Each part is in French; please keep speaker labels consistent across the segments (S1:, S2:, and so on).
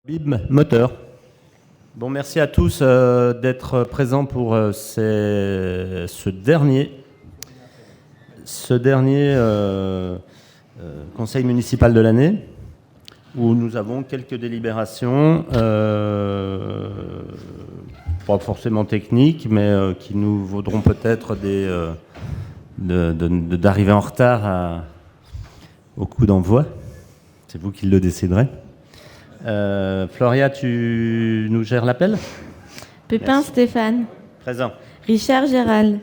S1: Bim, moteur. Bon, merci à tous d'être présents pour ce dernier conseil municipal de l'année, où nous avons quelques délibérations, pas forcément techniques, mais qui nous vaudront peut-être d'arriver en retard au coup d'envoi. C'est vous qui le déciderez. Floria, tu nous gères l'appel ?
S2: Pépin Stéphane.
S1: Présent.
S2: Richard Gérald.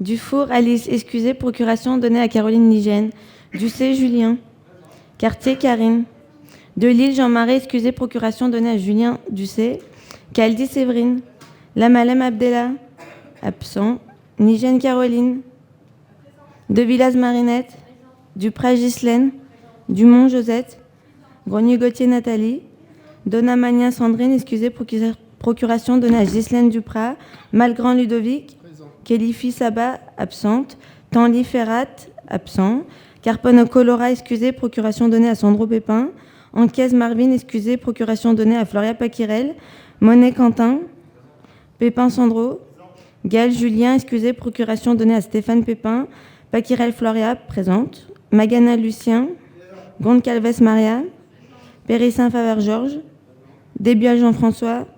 S2: Dufour Alice, excusez, procuration donnée à Caroline Nigène. Ducé Julien. Cartier Karine. Delille Jean-Marie, excusez, procuration donnée à Julien Ducé. Caldi Séverine. Lamalem Abdella. Absent. Nigène Caroline. De Villaz Marinette. Duprat Ghislaine. Dumont Josette. Grogny Gauthier Nathalie. Donna Magnin Sandrine, excusez, procuration donnée à Ghislaine Duprat. Malgrand Ludovic. Kélifi Saba, absente. Tanly Ferrat, absent. Carpone Colora, excusez, procuration donnée à Sandro Pépin. Anquez Marvin, excusez, procuration donnée à Floria Paquirel. Monet Quentin. Pépin Sandro. Gaël Julien, excusez, procuration donnée à Stéphane Pépin. Paquirel Floria, présente. Magana Lucien. Goncalves Maria. Périssin Favre Georges. Desbiol Jean-François.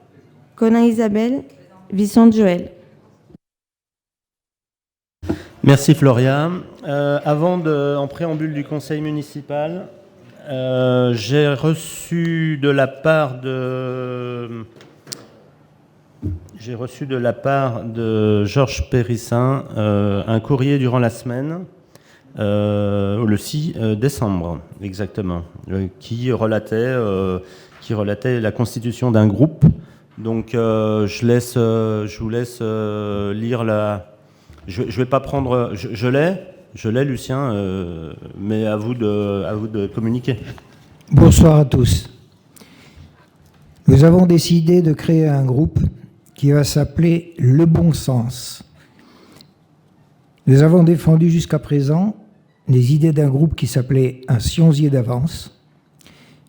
S2: Conin Isabelle. Vicente Joël.
S1: Merci Floria. En préambule du conseil municipal, j'ai reçu de la part de Georges Périssin un courrier durant la semaine, le 6 décembre exactement, qui relatait la constitution d'un groupe. Donc je vous laisse lire la... Je vais pas prendre... Je l'ai, Lucien, mais à vous de communiquer.
S3: Bonsoir à tous. Nous avons décidé de créer un groupe qui va s'appeler Le Bon Sens. Nous avons défendu jusqu'à présent les idées d'un groupe qui s'appelait Un Sionzier d'avance,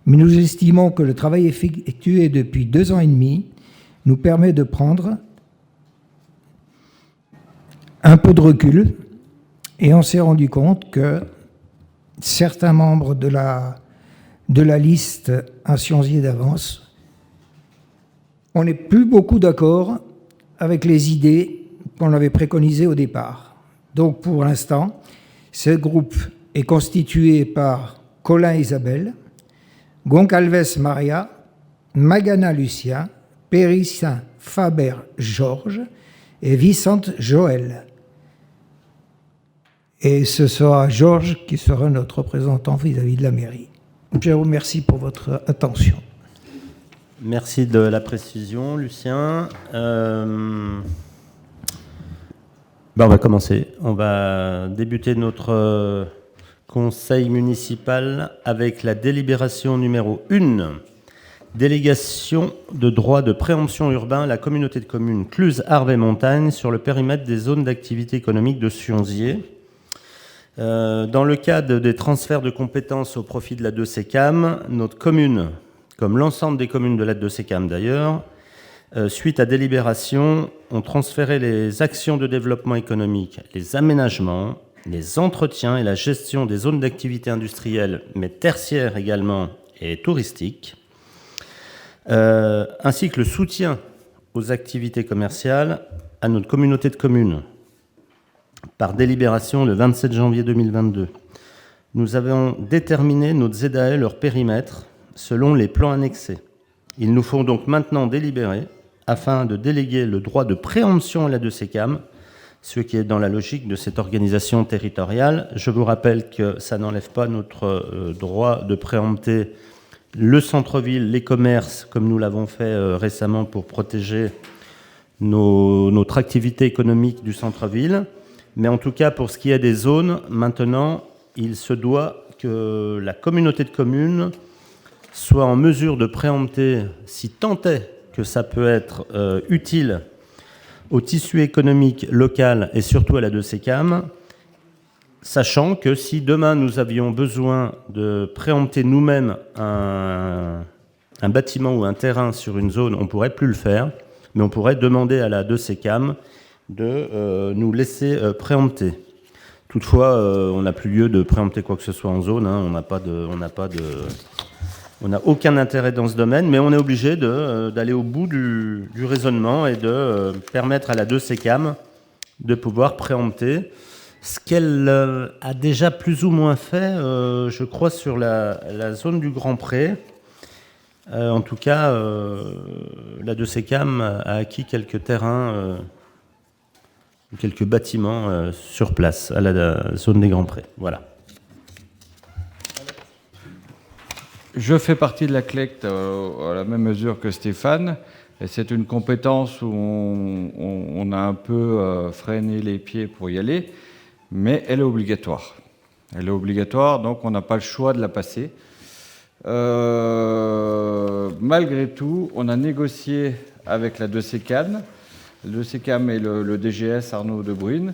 S3: mais nous estimons que le travail effectué depuis 2 ans et demi nous permet de prendre un peu de recul, et on s'est rendu compte que certains membres de la liste Un Sionzier d'avance, on n'est plus beaucoup d'accord avec les idées qu'on avait préconisées au départ. Donc pour l'instant, ce groupe est constitué par Colin Isabelle, Goncalves Maria, Magana Lucien, Périssin Faber Georges et Vicente Joël. Et ce sera Georges qui sera notre représentant vis-à-vis de la mairie. Je vous remercie pour votre attention.
S1: Merci de la précision, Lucien. On va commencer. On va débuter notre conseil municipal avec la délibération numéro 1. Délégation de droit de préemption urbain à la communauté de communes Cluse-Arve-et-Montagne sur le périmètre des zones d'activité économique de Sionzier. Dans le cadre des transferts de compétences au profit de la 2CCAM, notre commune, comme l'ensemble des communes de la 2CCAM d'ailleurs, suite à délibération, ont transféré les actions de développement économique, les aménagements, les entretiens et la gestion des zones d'activité industrielle, mais tertiaires également et touristiques, ainsi que le soutien aux activités commerciales à notre communauté de communes. Par délibération le 27 janvier 2022, nous avons déterminé nos ZAE, leur périmètre, selon les plans annexés. Il nous faut donc maintenant délibérer afin de déléguer le droit de préemption à la 2CCAM, ce qui est dans la logique de cette organisation territoriale. Je vous rappelle que ça n'enlève pas notre droit de préempter le centre-ville, les commerces, comme nous l'avons fait récemment pour protéger notre activité économique du centre-ville. Mais en tout cas, pour ce qui est des zones, maintenant, il se doit que la communauté de communes soit en mesure de préempter, si tant est que ça peut être utile au tissu économique local et surtout à la 2CCAM, sachant que si demain nous avions besoin de préempter nous-mêmes un un bâtiment ou un terrain sur une zone, on ne pourrait plus le faire, mais on pourrait demander à la 2CCAM de nous laisser préempter. Toutefois, on n'a plus lieu de préempter quoi que ce soit en zone, hein. On n'a aucun intérêt dans ce domaine, mais on est obligé d'aller au bout du raisonnement et de permettre à la 2CCAM de pouvoir préempter ce qu'elle a déjà plus ou moins fait, je crois, sur la zone du Grand Pré. En tout cas, la 2CCAM a acquis quelques terrains, quelques bâtiments sur place, à la zone des Grands Prés. Voilà.
S4: Je fais partie de la CLECT à la même mesure que Stéphane. Et c'est une compétence où on a un peu freiné les pieds pour y aller, mais elle est obligatoire. Elle est obligatoire, donc on n'a pas le choix de la passer. Malgré tout, on a négocié avec la 2CCAM, et le DGS Arnaud de Bruyne,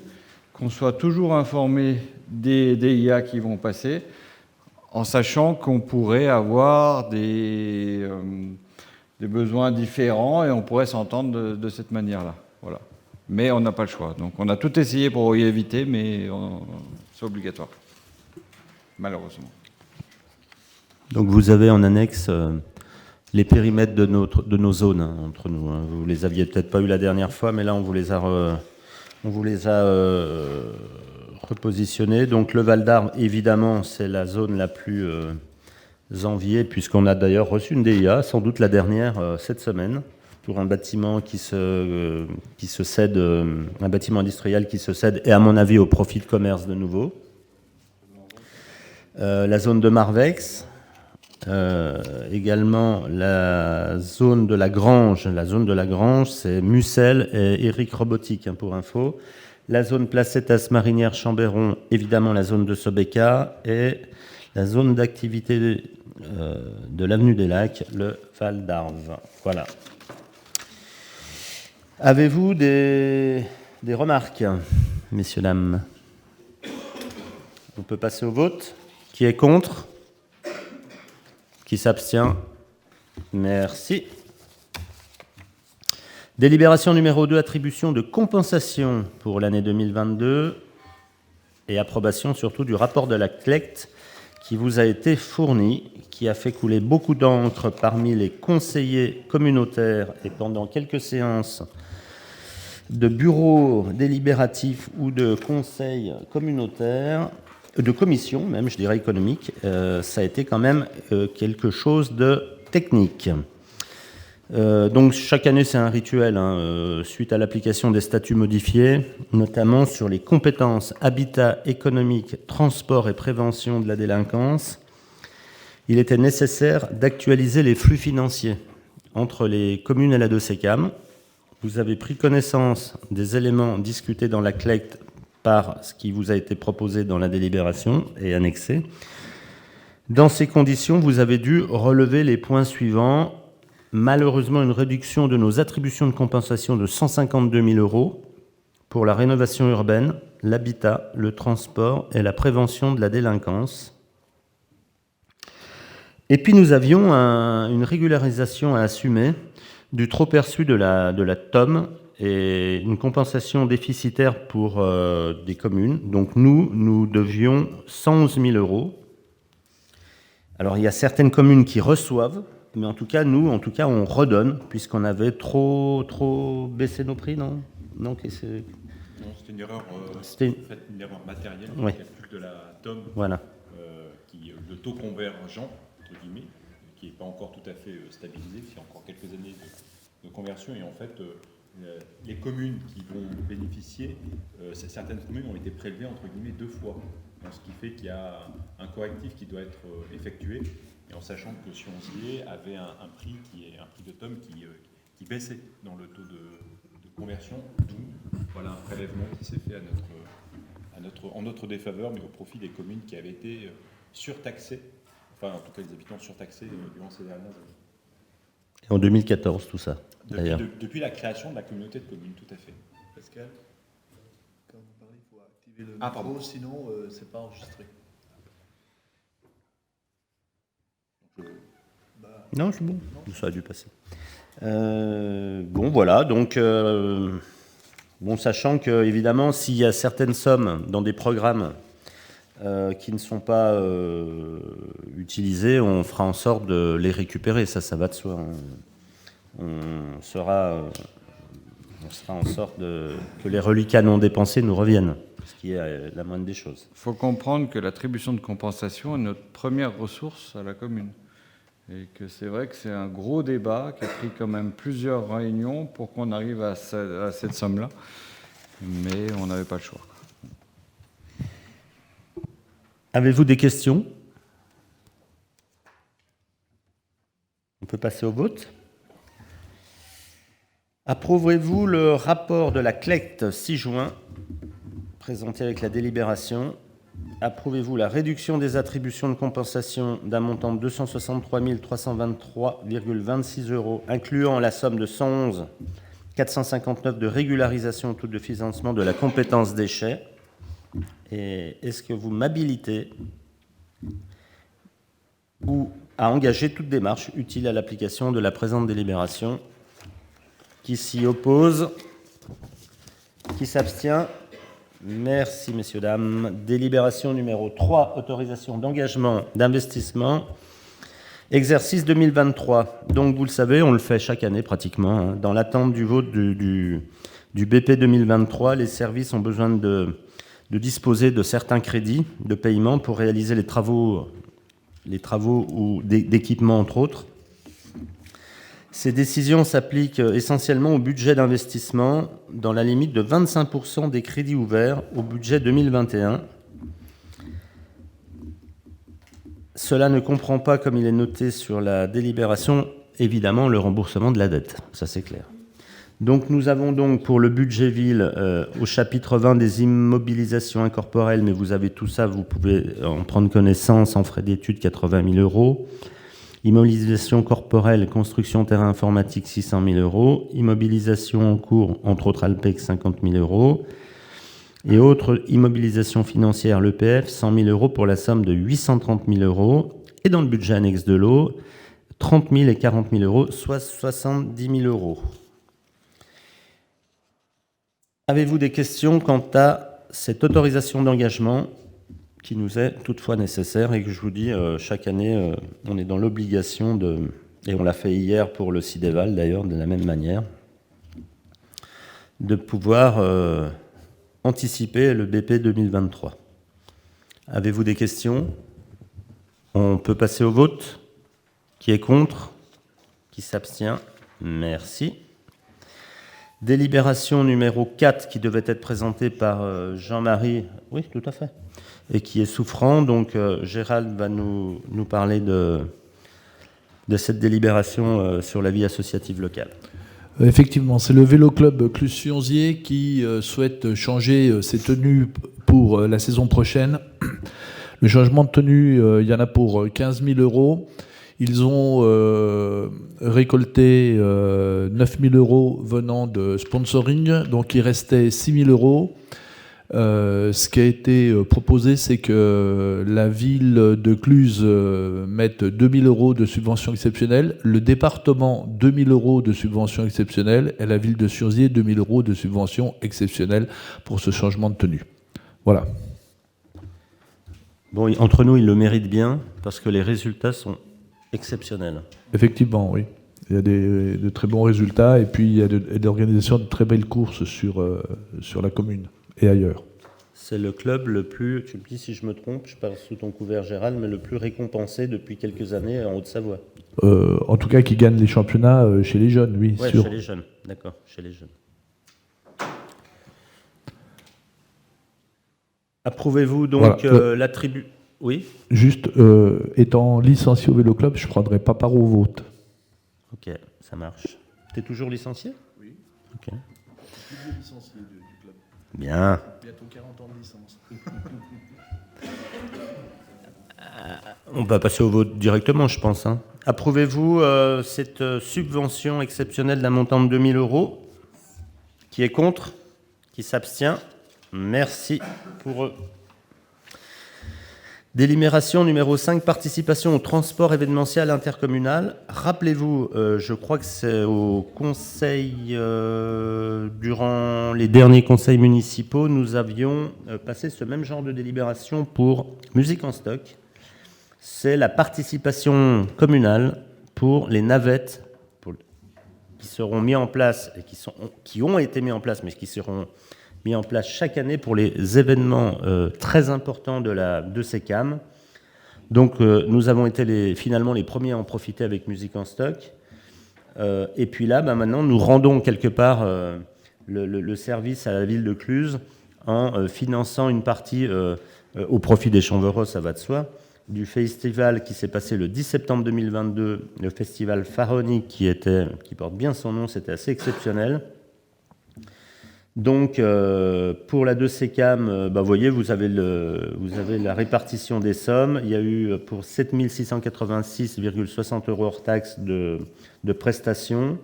S4: qu'on soit toujours informé des DIA qui vont passer, en sachant qu'on pourrait avoir des besoins différents et on pourrait s'entendre de cette manière-là. Voilà. Mais on n'a pas le choix. Donc on a tout essayé pour y éviter, mais c'est obligatoire, malheureusement.
S1: Donc vous avez en annexe les périmètres de nos zones, hein, entre nous. Hein. Vous les aviez peut-être pas eu la dernière fois, mais là on vous les a repositionnés. Donc le Val d'Arve, évidemment, c'est la zone la plus enviée, puisqu'on a d'ailleurs reçu une DIA, sans doute la dernière cette semaine, pour un bâtiment qui se cède, un bâtiment industriel qui se cède, et à mon avis au profit de commerce de nouveau. La zone de Marvex. Également la zone de la Grange. La zone de la Grange, c'est Mucel et Eric Robotique, hein, pour info. La zone Placetas Marinière Chambéron, évidemment la zone de Sobeka, et la zone d'activité de l'avenue des Lacs, le Val d'Arve. Voilà. Avez-vous des remarques, messieurs, dames? On peut passer au vote. Qui est contre? Qui s'abstient? Merci. Délibération numéro 2, attribution de compensation pour l'année 2022 et approbation surtout du rapport de la CLECT qui vous a été fourni, qui a fait couler beaucoup d'encre parmi les conseillers communautaires et pendant quelques séances de bureaux délibératifs ou de conseils communautaires, de commission même, je dirais économique, ça a été quand même quelque chose de technique. Donc chaque année c'est un rituel, hein, suite à l'application des statuts modifiés, notamment sur les compétences habitat, économique, transport et prévention de la délinquance, il était nécessaire d'actualiser les flux financiers entre les communes et la 2CCAM. Vous avez pris connaissance des éléments discutés dans la CLECT par ce qui vous a été proposé dans la délibération et annexé. Dans ces conditions, vous avez dû relever les points suivants. Malheureusement, une réduction de nos attributions de compensation de 152 000 € pour la rénovation urbaine, l'habitat, le transport et la prévention de la délinquance. Et puis nous avions une régularisation à assumer du trop perçu de la TOM et une compensation déficitaire pour des communes. Donc nous devions 111 000 €. Alors il y a certaines communes qui reçoivent, mais en tout cas, on redonne, puisqu'on avait trop baissé nos prix, non?
S5: Non, c'était une erreur, une erreur matérielle,
S1: oui.
S5: Le calcul de la TOM,
S1: voilà.
S5: Le taux convergent, entre guillemets, qui n'est pas encore tout à fait stabilisé, il y a encore quelques années de conversion, et en fait, les communes qui vont bénéficier, certaines communes ont été prélevées, entre guillemets, 2 fois, donc, ce qui fait qu'il y a un correctif qui doit être effectué, et en sachant que Sioncier avait un prix de TOM qui baissait dans le taux de conversion, d'où voilà un prélèvement qui s'est fait en notre défaveur, mais au profit des communes qui avaient été surtaxées, enfin en tout cas les habitants surtaxés durant ces dernières années.
S1: Et en 2014, tout ça, d'ailleurs.
S5: Depuis la création de la communauté de communes, tout à fait.
S6: Pascal, quand vous parlez, il faut activer le micro, sinon c'est pas enregistré.
S1: Non, c'est bon. Ça a dû passer. Bon, voilà. Donc, bon, sachant que, évidemment, s'il y a certaines sommes dans des programmes qui ne sont pas utilisées, on fera en sorte de les récupérer. Ça va de soi. On fera en sorte que les reliquats non dépensés nous reviennent, ce qui est la moindre des choses.
S4: Il faut comprendre que l'attribution de compensation est notre première ressource à la commune. Et que c'est vrai que c'est un gros débat qui a pris quand même plusieurs réunions pour qu'on arrive à cette somme-là. Mais on n'avait pas le choix.
S1: Avez-vous des questions? On peut passer au vote. Approuvez-vous le rapport de la CLECT 6 juin, présenté avec la délibération? Approuvez-vous la réduction des attributions de compensation d'un montant de 263 323,26 €, incluant la somme de 111 459 de régularisation au titre de financement de la compétence déchets? Et est-ce que vous m'habilitez ou à engager toute démarche utile à l'application de la présente délibération? Qui s'y oppose? Qui s'abstient? Merci, messieurs, dames. Délibération numéro 3, autorisation d'engagement d'investissement, exercice 2023. Donc, vous le savez, on le fait chaque année pratiquement, hein. Dans l'attente du vote du BP 2023, les services ont besoin de disposer de certains crédits de paiement pour réaliser les travaux ou d'équipement, entre autres. Ces décisions s'appliquent essentiellement au budget d'investissement dans la limite de 25% des crédits ouverts au budget 2021. Cela ne comprend pas, comme il est noté sur la délibération, évidemment, le remboursement de la dette. Ça, c'est clair. Donc, nous avons donc pour le budget ville au chapitre 20 des immobilisations incorporelles, mais vous avez tout ça, vous pouvez en prendre connaissance en frais d'études, 80 000 €. Immobilisation corporelle, construction terrain informatique, 600 000 €. Immobilisation en cours, entre autres Alpec, 50 000 €. Et autres immobilisation financière, l'EPF, 100 000 € pour la somme de 830 000 €. Et dans le budget annexe de l'eau, 30 000 et 40 000 €, soit 70 000 €. Avez-vous des questions quant à cette autorisation d'engagement qui nous est toutefois nécessaire et que je vous dis, chaque année, on est dans l'obligation et on l'a fait hier pour le Cidéval d'ailleurs, de la même manière, de pouvoir anticiper le BP 2023. Avez-vous des questions? On peut passer au vote. Qui est contre? Qui s'abstient? Merci. Délibération numéro 4 qui devait être présentée par Jean-Marie. Oui, tout à fait. Et qui est souffrant. Donc, Gérald va nous parler de cette délibération sur la vie associative locale.
S7: Effectivement, c'est le Vélo Club Cluse-Fionzier qui souhaite changer ses tenues pour la saison prochaine. Le changement de tenue, il y en a pour 15 000 €. Ils ont récolté 9 000 € venant de sponsoring, donc il restait 6 000 €. Ce qui a été proposé, c'est que la ville de Cluse mette 2 000 € de subvention exceptionnelle, le département 2 000 € de subvention exceptionnelle et la ville de Fionzier 2 000 € de subvention exceptionnelle pour ce changement de tenue. Voilà. Bon,
S1: entre nous, ils le méritent bien parce que les résultats sont exceptionnels.
S7: Effectivement, oui. Il y a de très bons résultats et puis il y a de l'organisation de très belles courses sur la commune et ailleurs.
S1: C'est le club le plus, tu me dis si je me trompe, je parle sous ton couvert Gérald, mais le plus récompensé depuis quelques années en Haute-Savoie.
S7: En tout cas, qui gagne les championnats chez les jeunes, oui.
S1: Oui, chez les jeunes, d'accord, chez les jeunes. Approuvez-vous donc voilà, l'attribut... Oui.
S7: Juste, étant licencié au Vélo Club, je ne prendrai pas part au vote.
S1: Ok, ça marche. Tu es toujours licencié?
S6: Oui.
S1: Ok.
S6: Je suis licencié du club.
S1: Bien.
S6: Bientôt 40 ans de licence.
S1: On va passer au vote directement, je pense. Hein. Approuvez-vous cette subvention exceptionnelle d'un montant de 2 000 €? Qui est contre? Qui s'abstient? Merci pour eux. Délibération numéro 5, participation au transport événementiel intercommunal. Rappelez-vous, je crois que c'est au conseil, durant les derniers conseils municipaux, nous avions passé ce même genre de délibération pour musique en stock. C'est la participation communale pour les navettes qui seront mis en place, et qui ont été mis en place, mais qui seront mis en place chaque année pour les événements très importants de SECAM. Donc nous avons été finalement les premiers à en profiter avec Musique en stock. Et puis là, maintenant, nous rendons quelque part le service à la ville de Cluses en finançant une partie au profit des Chambereaux, ça va de soi, du festival qui s'est passé le 10 septembre 2022, le festival pharaonique qui porte bien son nom, c'était assez exceptionnel. Donc, pour la 2CCAM, vous voyez, vous avez la répartition des sommes. Il y a eu pour 7 686,60 € hors taxe de prestations.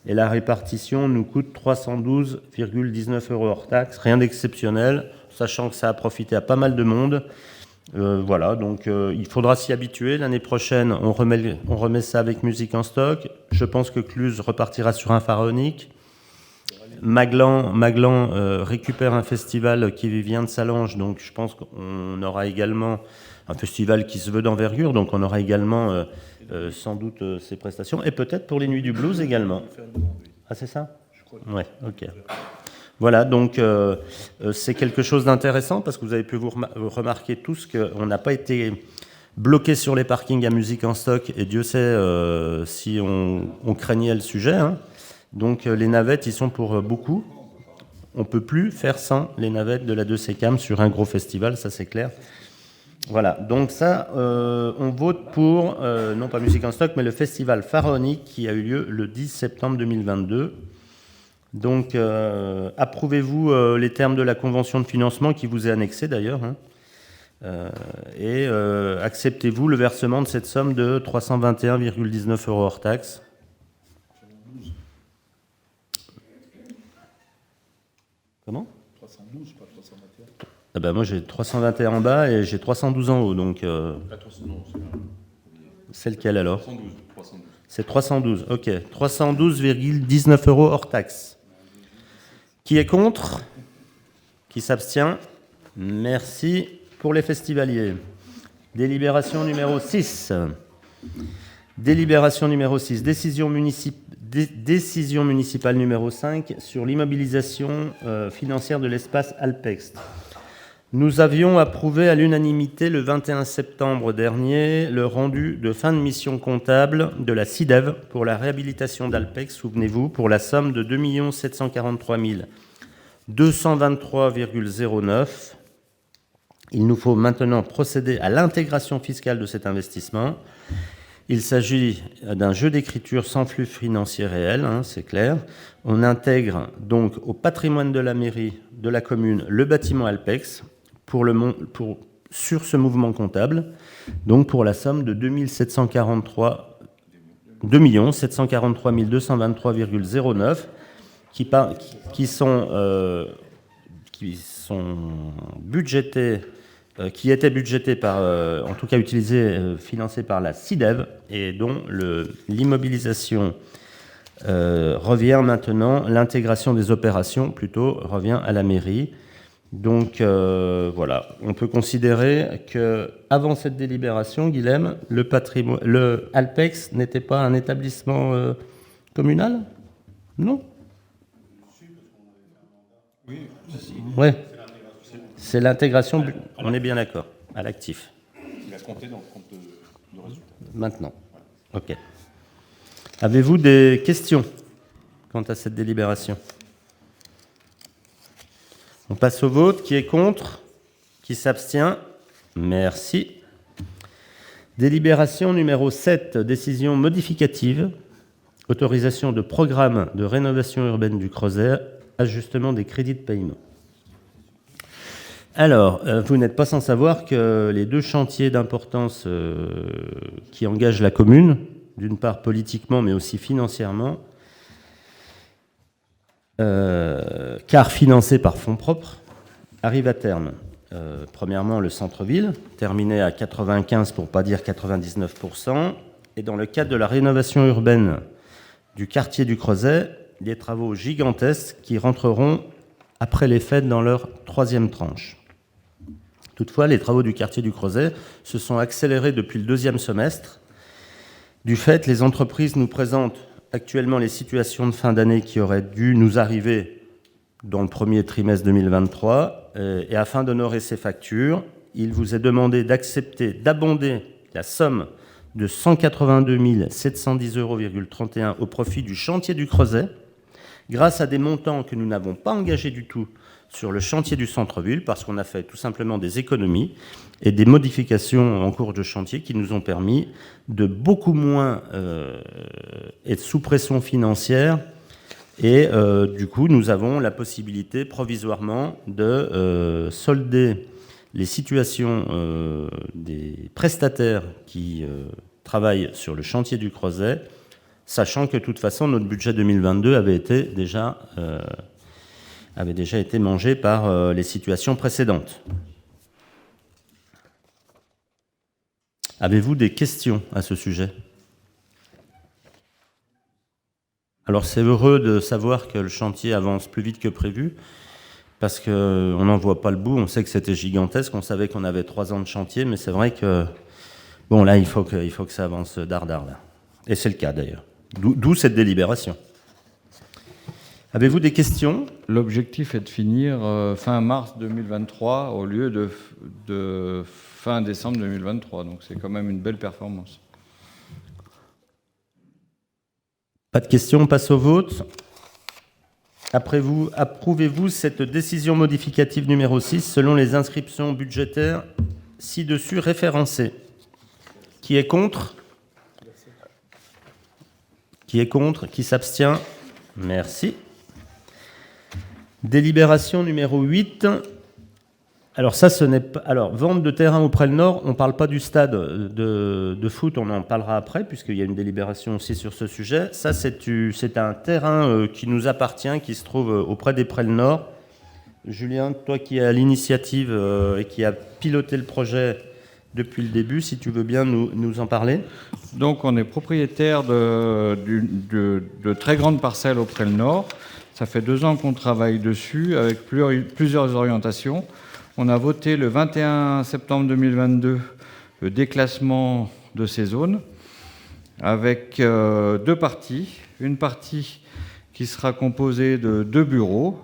S1: Et la répartition nous coûte 312,19 € hors taxe. Rien d'exceptionnel, sachant que ça a profité à pas mal de monde. Voilà, donc il faudra s'y habituer. L'année prochaine, on remet ça avec musique en stock. Je pense que Cluses repartira sur un pharaonique. Maglan récupère un festival qui vient de Salange, donc je pense qu'on aura également un festival qui se veut d'envergure, donc on aura également sans doute ces prestations, et peut-être pour les Nuits du Blues également. Ah, c'est ça ? Ouais, ok. Voilà, donc c'est quelque chose d'intéressant, parce que vous avez pu vous remarquer tous qu'on n'a pas été bloqué sur les parkings à musique en stock, et Dieu sait si on craignait le sujet, hein. Donc les navettes, ils sont pour beaucoup. On ne peut plus faire sans les navettes de la 2CCAM sur un gros festival, ça c'est clair. Voilà, donc ça, on vote pour, non pas Musique en stock, mais le festival pharaonique qui a eu lieu le 10 septembre 2022. Donc approuvez-vous les termes de la convention de financement qui vous est annexée d'ailleurs, hein, et acceptez-vous le versement de cette somme de 321,19 € hors taxe. Comment ?
S6: 312, pas 321.
S1: Ah ben moi j'ai 321 en bas et j'ai 312 en haut, donc c'est lequel alors ?
S5: 312.
S1: C'est 312, ok. 312,19 € hors taxe. Qui est contre ? Qui s'abstient ? Merci. Pour les festivaliers. Délibération numéro 6. Délibération numéro 6. Décision municipale numéro 5 sur l'immobilisation financière de l'espace Alpex. Nous avions approuvé à l'unanimité le 21 septembre dernier le rendu de fin de mission comptable de la CIDEV pour la réhabilitation d'Alpex, souvenez-vous, pour la somme de 2 743 223,09 €. Il nous faut maintenant procéder à l'intégration fiscale de cet investissement. Il s'agit d'un jeu d'écriture sans flux financier réel, hein, c'est clair. On intègre donc au patrimoine de la mairie, de la commune, le bâtiment Alpex sur ce mouvement comptable, donc pour la somme de 2 743 223 223,09 qui sont budgétés, qui étaient budgétés par, en tout cas utilisés, financés par la CIDEV, et dont l'immobilisation revient maintenant, l'intégration des opérations plutôt revient à la mairie. Donc voilà, on peut considérer qu'avant cette délibération, Guilhem, le Alpex n'était pas un établissement communal ? Non ?
S5: Oui,
S1: ouais. C'est l'intégration, on est bien d'accord, à l'actif.
S5: il a compté dans le compte de résultat.
S1: Maintenant, ok. Avez-vous des questions quant à cette délibération ? On passe au vote. Qui est contre ? Qui s'abstient ? Merci. Délibération numéro 7, décision modificative, autorisation de programme de rénovation urbaine du Creuset, ajustement des crédits de paiement. Alors, vous n'êtes pas sans savoir que les deux chantiers d'importance qui engagent la commune, d'une part politiquement mais aussi financièrement, car financés par fonds propres, arrivent à terme. Premièrement, le centre-ville, terminé à 95 pour pas dire 99%. Et dans le cadre de la rénovation urbaine du quartier du Creuset, des travaux gigantesques qui rentreront après les fêtes dans leur 3e tranche. Toutefois, les travaux du quartier du Creuset se sont accélérés depuis le 2e semestre. Du fait, les entreprises nous présentent actuellement les situations de fin d'année qui auraient dû nous arriver dans le premier trimestre 2023. Et afin d'honorer ces factures, il vous est demandé d'accepter d'abonder la somme de 182 710,31 € au profit du chantier du Creuset, grâce à des montants que nous n'avons pas engagés du tout sur le chantier du centre-ville, parce qu'on a fait tout simplement des économies et des modifications en cours de chantier qui nous ont permis de beaucoup moins être sous pression financière. Et du coup, nous avons la possibilité provisoirement de solder les situations des prestataires qui travaillent sur le chantier du Creuset, sachant que de toute façon, notre budget 2022 avait déjà été mangé par les situations précédentes. Avez-vous des questions à ce sujet ? Alors c'est heureux de savoir que le chantier avance plus vite que prévu, parce qu'on n'en voit pas le bout. On sait que c'était gigantesque, on savait qu'on avait 3 ans de chantier, mais c'est vrai que, bon là, il faut que ça avance dardard, là. Et c'est le cas d'ailleurs. D'où cette délibération. Avez-vous des questions ?
S4: L'objectif est de finir fin mars 2023 au lieu de fin décembre 2023. Donc c'est quand même une belle performance.
S1: Pas de questions, on passe au vote. Approuvez-vous cette décision modificative numéro 6 selon les inscriptions budgétaires ci-dessus référencées ? Qui est contre ? Qui est contre ? Qui s'abstient ? Merci. Délibération numéro 8. Alors ça, ce n'est pas... Alors, vente de terrain auprès le Nord, on ne parle pas du stade de foot, on en parlera après, puisqu'il y a une délibération aussi sur ce sujet. Ça, c'est un terrain qui nous appartient, qui se trouve auprès des Près le Nord. Julien, toi qui es à l'initiative et qui a piloté le projet depuis le début, si tu veux bien nous en parler.
S4: Donc, on est propriétaire de très grandes parcelles auprès le Nord. Ça fait 2 ans qu'on travaille dessus, avec plusieurs orientations. On a voté le 21 septembre 2022 le déclassement de ces zones avec 2 parties. Une partie qui sera composée de 2 bureaux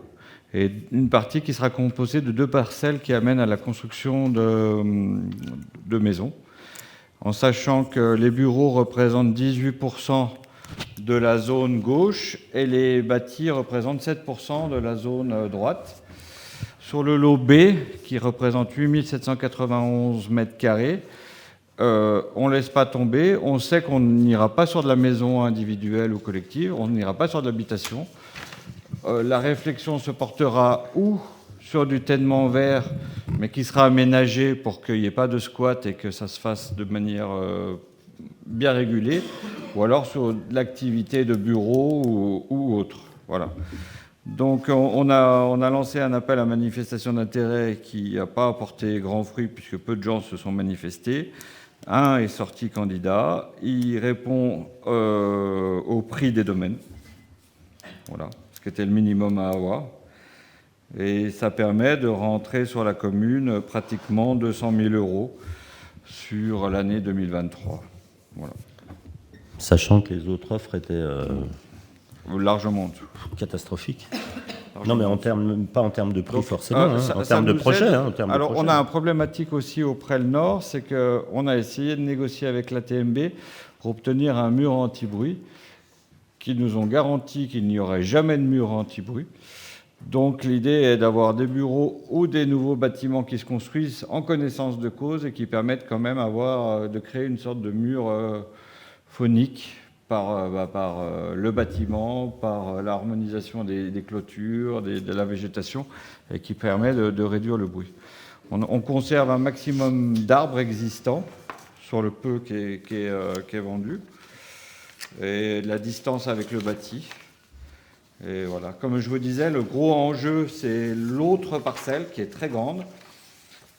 S4: et une partie qui sera composée de 2 parcelles qui amènent à la construction de maisons. En sachant que les bureaux représentent 18% de la zone gauche et les bâtis représentent 7% de la zone droite. Sur le lot B, qui représente 8 791 mètres carrés, on ne laisse pas tomber. On sait qu'on n'ira pas sur de la maison individuelle ou collective, on n'ira pas sur de l'habitation. La réflexion se portera ou sur du ténement vert, mais qui sera aménagé pour qu'il n'y ait pas de squat et que ça se fasse de manière bien régulée, ou alors sur de l'activité de bureau ou autre. Voilà. Donc on a lancé un appel à manifestation d'intérêt qui n'a pas apporté grand fruit puisque peu de gens se sont manifestés. Un est sorti candidat, il répond au prix des domaines, voilà, ce qui était le minimum à avoir. Et ça permet de rentrer sur la commune pratiquement 200 000 € sur l'année 2023. Voilà.
S1: Sachant que les autres offres étaient...
S4: largement en dessous.
S1: Catastrophique. Non, mais pas en termes de prix. Donc, forcément, en termes de projet.
S4: Alors, on a un problématique aussi auprès le Nord, c'est qu'on a essayé de négocier avec l'ATMB pour obtenir un mur anti-bruit, qui nous ont garanti qu'il n'y aurait jamais de mur anti-bruit. Donc, l'idée est d'avoir des bureaux ou des nouveaux bâtiments qui se construisent en connaissance de cause et qui permettent quand même de créer une sorte de mur phonique par le bâtiment, par l'harmonisation des clôtures, de la végétation, et qui permet de réduire le bruit. On conserve un maximum d'arbres existants sur le peu qui est vendu, et la distance avec le bâti. Et voilà. Comme je vous disais, le gros enjeu, c'est l'autre parcelle qui est très grande,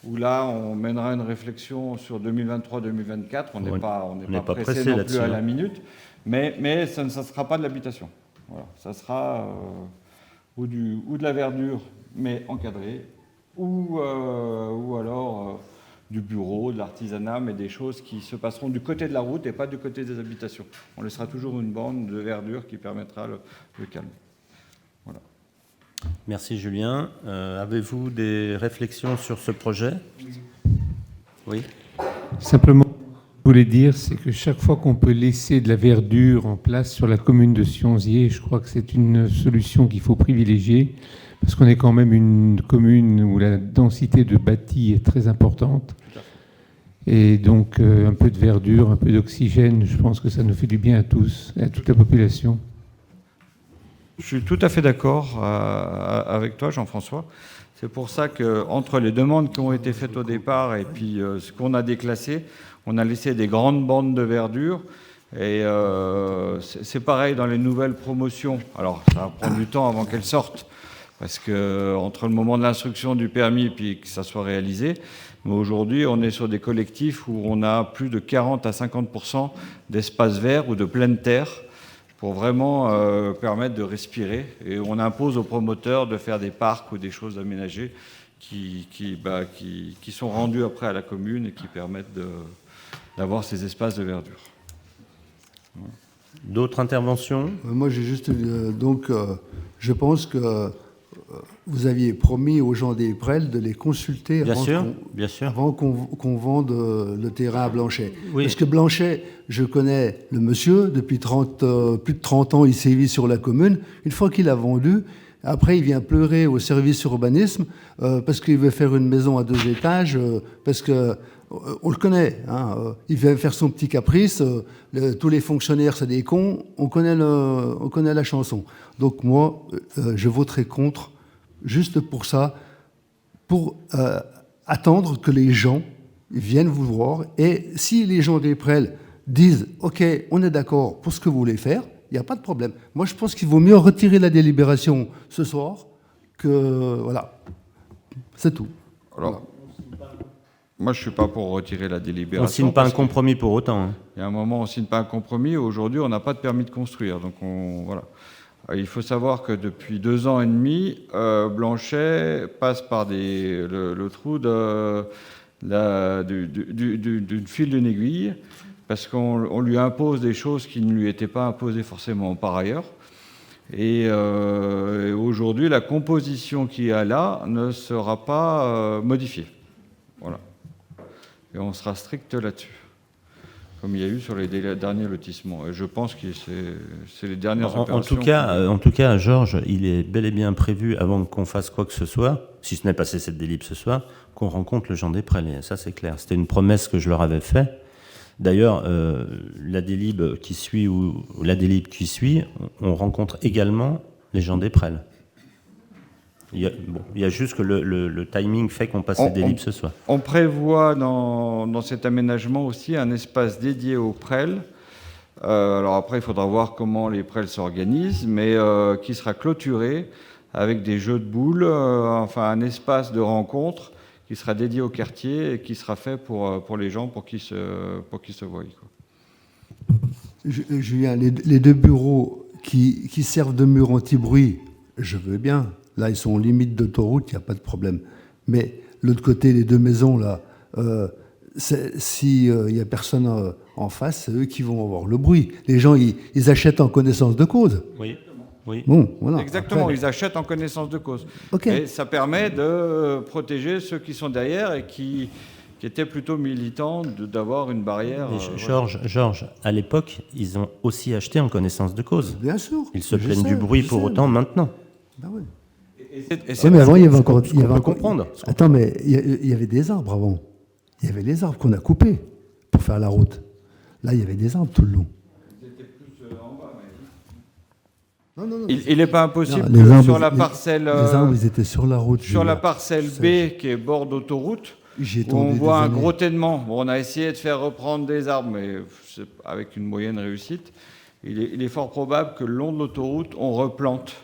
S4: où là, on mènera une réflexion sur 2023-2024. On n'est pas pressé non plus à la minute, mais ça ne sera pas de l'habitation. Voilà. Ça sera ou de la verdure, mais encadrée, ou alors du bureau, de l'artisanat, mais des choses qui se passeront du côté de la route et pas du côté des habitations. On laissera toujours une bande de verdure qui permettra le calme. Voilà.
S1: Merci Julien. Avez-vous des réflexions sur ce projet ? Oui.
S8: Simplement, je voulais dire, c'est que chaque fois qu'on peut laisser de la verdure en place sur la commune de Sionzier, je crois que c'est une solution qu'il faut privilégier, parce qu'on est quand même une commune où la densité de bâti est très importante. Et donc, un peu de verdure, un peu d'oxygène, je pense que ça nous fait du bien à tous, et à toute la population.
S4: Je suis tout à fait d'accord avec toi, Jean-François. C'est pour ça qu'entre les demandes qui ont été faites au départ et puis ce qu'on a déclassé, on a laissé des grandes bandes de verdure. Et c'est pareil dans les nouvelles promotions. Alors, ça va prendre du temps avant qu'elles sortent, parce que entre le moment de l'instruction du permis et puis que ça soit réalisé, mais aujourd'hui, on est sur des collectifs où on a plus de 40 à 50% d'espaces verts ou de pleine terre pour vraiment permettre de respirer. Et on impose aux promoteurs de faire des parcs ou des choses aménagées qui sont rendues après à la commune et qui permettent d'avoir ces espaces de verdure.
S1: D'autres interventions ?
S6: Moi, j'ai juste... je pense que vous aviez promis aux gens des Prels de les consulter avant qu'on vende le terrain à Blanchet.
S1: Oui.
S6: Parce que Blanchet, je connais le monsieur, depuis plus de 30 ans, il sévit sur la commune. Une fois qu'il a vendu, après, il vient pleurer au service urbanisme parce qu'il veut faire une maison à 2 étages, parce que on le connaît, hein, il veut faire son petit caprice, tous les fonctionnaires, c'est des cons, on connaît la chanson. Donc moi, je voterai contre, juste pour ça, pour attendre que les gens viennent vous voir. Et si les gens des Prels disent « Ok, on est d'accord pour ce que vous voulez faire », il n'y a pas de problème. Moi, je pense qu'il vaut mieux retirer la délibération ce soir que... Voilà, c'est tout.
S4: Alors,
S6: voilà.
S4: Moi, je ne suis pas pour retirer la délibération.
S1: On ne signe pas un compromis pour autant. Hein.
S4: Il y a un moment, on ne signe pas un compromis. Aujourd'hui, on n'a pas de permis de construire. Donc, voilà. Il faut savoir que depuis 2 ans et demi, Blanchet passe par le trou d'une file d'une aiguille, parce qu'on lui impose des choses qui ne lui étaient pas imposées forcément par ailleurs. Et aujourd'hui, la composition qu'il y a là ne sera pas modifiée. Voilà. Et on sera strict là-dessus, comme il y a eu sur les derniers lotissements. Et je pense que c'est les dernières opérations.
S1: En tout cas, Georges, il est bel et bien prévu, avant qu'on fasse quoi que ce soit, si ce n'est passé cette délib ce soir, qu'on rencontre le Jean des Prels. Et ça, c'est clair. C'était une promesse que je leur avais faite. D'ailleurs, la délib qui suit, on rencontre également les Jean des Prels. Il y a juste que le timing fait qu'on passe les délibs ce soir.
S4: On prévoit dans cet aménagement aussi un espace dédié aux Prels. Alors après, il faudra voir comment les Prels s'organisent, mais qui sera clôturé avec des jeux de boules, enfin un espace de rencontre qui sera dédié au quartier et qui sera fait pour les gens, pour qu'ils se voient. Quoi.
S6: Julien, les 2 bureaux qui servent de mur anti-bruit, je veux bien. Là, ils sont en limite d'autoroute, il n'y a pas de problème. Mais l'autre côté, les 2 maisons, là, s'il n'y a personne en face, c'est eux qui vont avoir le bruit. Les gens, ils achètent en connaissance de cause.
S1: Oui.
S6: Bon, voilà.
S4: Exactement,
S6: après,
S4: ils achètent en connaissance de cause.
S6: Okay.
S4: Et ça permet de protéger ceux qui sont derrière et qui étaient plutôt militants d'avoir une barrière.
S1: Georges, à l'époque, ils ont aussi acheté en connaissance de cause.
S6: Bien sûr.
S1: Ils se plaignent du bruit pour autant maintenant.
S6: Ben oui.
S3: Mais avant, il y avait encore...
S1: Il faut comprendre.
S6: Attends, mais il y avait des arbres avant. Il y avait les arbres qu'on a coupés pour faire la route. Là, il y avait des arbres tout le long.
S4: Il n'est pas impossible
S6: non,
S4: que sur la parcelle...
S6: Les arbres, ils étaient sur la route.
S4: Sur la parcelle B, qui est bord d'autoroute, où on voit un gros ténement. Bon, on a essayé de faire reprendre des arbres, mais avec une moyenne réussite. Il est fort probable que le long de l'autoroute, on replante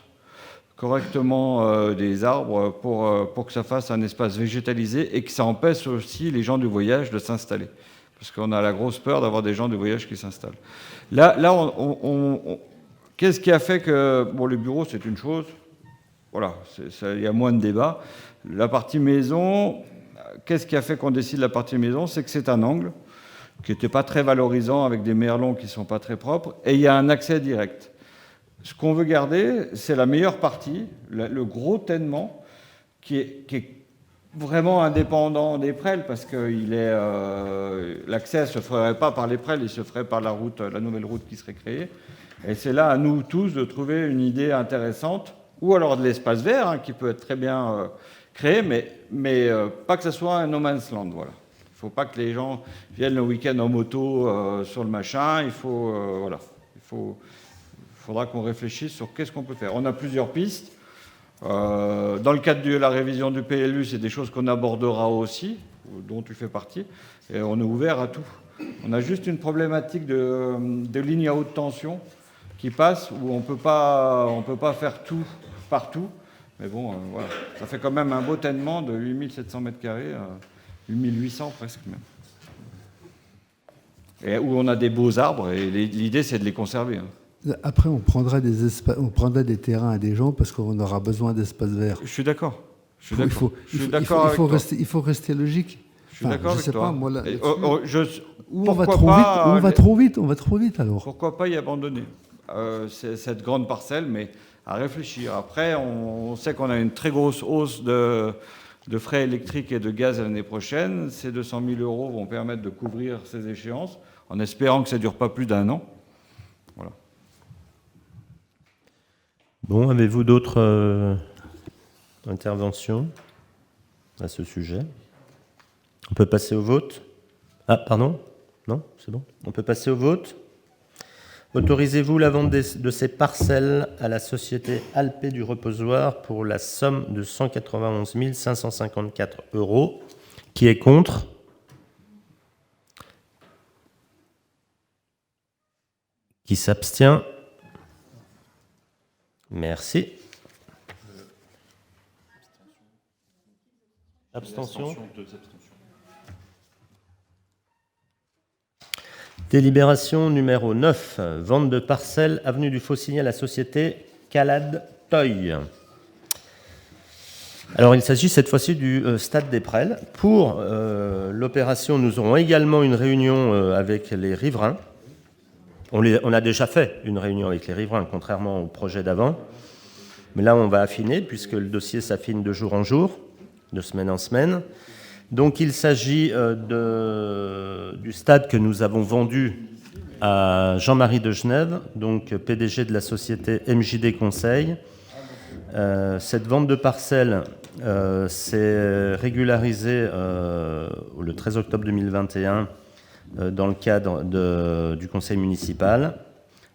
S4: correctement des arbres pour que ça fasse un espace végétalisé et que ça empêche aussi les gens du voyage de s'installer. Parce qu'on a la grosse peur d'avoir des gens du voyage qui s'installent. Là qu'est-ce qui a fait que... Bon, les bureaux, c'est une chose. Voilà, il y a moins de débats. La partie maison, qu'est-ce qui a fait qu'on décide la partie maison? C'est que c'est un angle qui n'était pas très valorisant avec des merlons qui ne sont pas très propres. Et il y a un accès direct. Ce qu'on veut garder, c'est la meilleure partie, le gros ténement, qui est vraiment indépendant des prêles, parce que l'accès ne se ferait pas par les prêles, il se ferait par la nouvelle route qui serait créée. Et c'est là, à nous tous, de trouver une idée intéressante, ou alors de l'espace vert, hein, qui peut être très bien créé, mais pas que ce soit un no man's land. Voilà. Il ne faut pas que les gens viennent le week-end en moto sur le machin. Il faudra qu'on réfléchisse sur qu'est-ce qu'on peut faire. On a plusieurs pistes. Dans le cadre de la révision du PLU, c'est des choses qu'on abordera aussi, dont tu fais partie, et on est ouvert à tout. On a juste une problématique de ligne à haute tension qui passe, où on peut pas faire tout partout, mais bon, voilà. Ça fait quand même un beau ténement de 8700 m², 8800 presque même. Et où on a des beaux arbres, et l'idée c'est de les conserver. Hein.
S6: Après, on prendra des terrains à des gens parce qu'on aura besoin d'espaces verts.
S4: Je suis d'accord.
S6: Il faut rester logique.
S4: Je suis d'accord avec toi.
S6: Moi, on va trop vite alors.
S4: Pourquoi pas y abandonner cette grande parcelle, mais à réfléchir. Après, on sait qu'on a une très grosse hausse de frais électriques et de gaz l'année prochaine. Ces 200 000 € vont permettre de couvrir ces échéances, en espérant que ça ne dure pas plus d'1 an. Voilà.
S1: Bon, avez-vous d'autres interventions à ce sujet? On peut passer au vote. Ah, pardon? Non, c'est bon. On peut passer au vote. Autorisez-vous la vente de ces parcelles à la société Alpé du Reposoir pour la somme de 191 554 €. Qui est contre? Qui s'abstient? Merci. Abstention. Délibération numéro 9, vente de parcelles, avenue du Faucigny à la société Calade Toy. Alors il s'agit cette fois-ci du stade des Prels. Pour l'opération, nous aurons également une réunion avec les riverains. On a déjà fait une réunion avec les riverains, contrairement au projet d'avant. Mais là, on va affiner, puisque le dossier s'affine de jour en jour, de semaine en semaine. Donc il s'agit du stade que nous avons vendu à Jean-Marie de Genève, donc PDG de la société MJD Conseil. Cette vente de parcelles s'est régularisée le 13 octobre 2021 dans le cadre du conseil municipal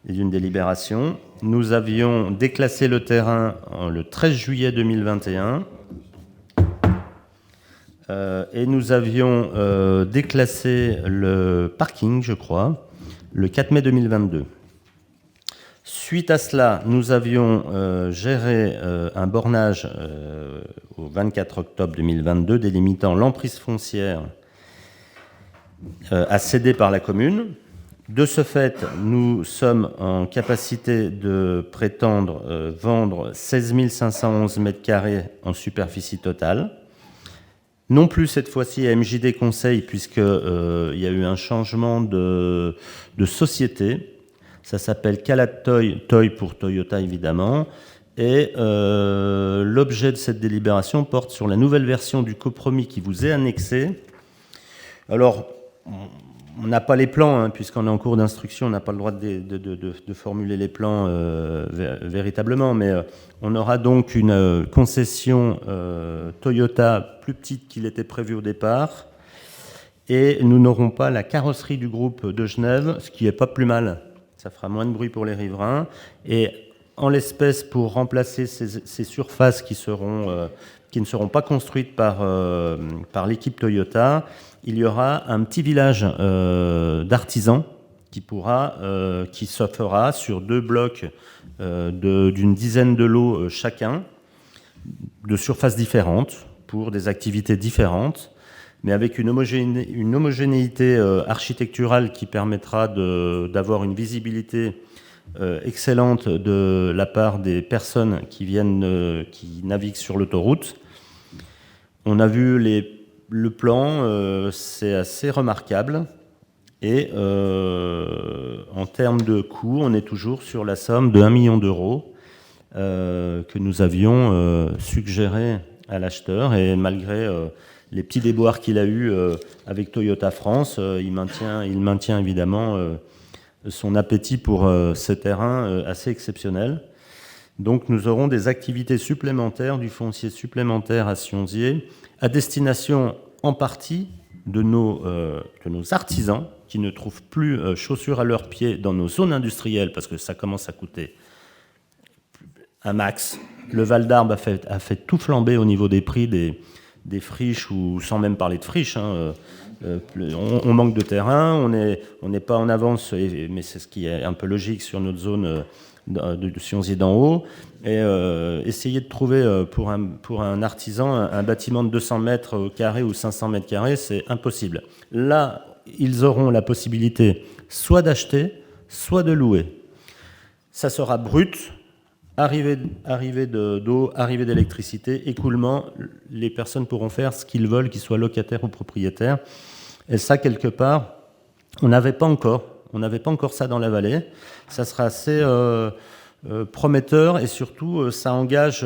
S1: et d'une délibération. Nous avions déclassé le terrain le 13 juillet 2021. Et nous avions déclassé le parking, je crois, le 4 mai 2022. Suite à cela, nous avions géré un bornage au 24 octobre 2022 délimitant l'emprise foncière à céder par la commune. De ce fait, nous sommes en capacité de prétendre vendre 16 511 m² en superficie totale. Non plus cette fois-ci à MJD Conseil, puisqu'il y a eu un changement de société. Ça s'appelle Calade Toy, Toy pour Toyota évidemment. Et l'objet de cette délibération porte sur la nouvelle version du compromis qui vous est annexé. Alors, on n'a pas les plans, hein, puisqu'on est en cours d'instruction, on n'a pas le droit de formuler les plans véritablement, mais on aura donc une concession Toyota plus petite qu'il était prévu au départ, et nous n'aurons pas la carrosserie du groupe de Genève, ce qui n'est pas plus mal. Ça fera moins de bruit pour les riverains. Et en l'espèce, pour remplacer ces surfaces qui ne seront pas construites par l'équipe Toyota, il y aura un petit village d'artisans qui se fera sur 2 blocs d'une dizaine de lots chacun, de surfaces différentes, pour des activités différentes, mais avec une homogénéité architecturale qui permettra d'avoir une visibilité excellente de la part des personnes qui naviguent sur l'autoroute. On a vu le plan, c'est assez remarquable. Et en termes de coût, on est toujours sur la somme de 1 million d'euros que nous avions suggéré à l'acheteur. Et malgré les petits déboires qu'il a eus avec Toyota France, il maintient évidemment son appétit pour ce terrain assez exceptionnel. Donc nous aurons des activités supplémentaires, du foncier supplémentaire à Sionzier, à destination en partie de nos artisans qui ne trouvent plus chaussures à leurs pieds dans nos zones industrielles parce que ça commence à coûter un max. Le Val d'Arbre a fait tout flamber au niveau des prix des friches, ou sans même parler de friches. On manque de terrain, on n'est pas en avance, mais c'est ce qui est un peu logique sur notre zone de Sionzier d'en haut. Et essayer de trouver pour un artisan un bâtiment de 200 mètres carrés ou 500 mètres carrés, c'est impossible. Là, ils auront la possibilité soit d'acheter, soit de louer. Ça sera brut, arrivée d'eau, arrivée d'électricité, écoulement, les personnes pourront faire ce qu'ils veulent, qu'ils soient locataires ou propriétaires. Et ça, quelque part, on n'avait pas encore ça dans la vallée. Ça sera assez prometteur, et surtout, ça engage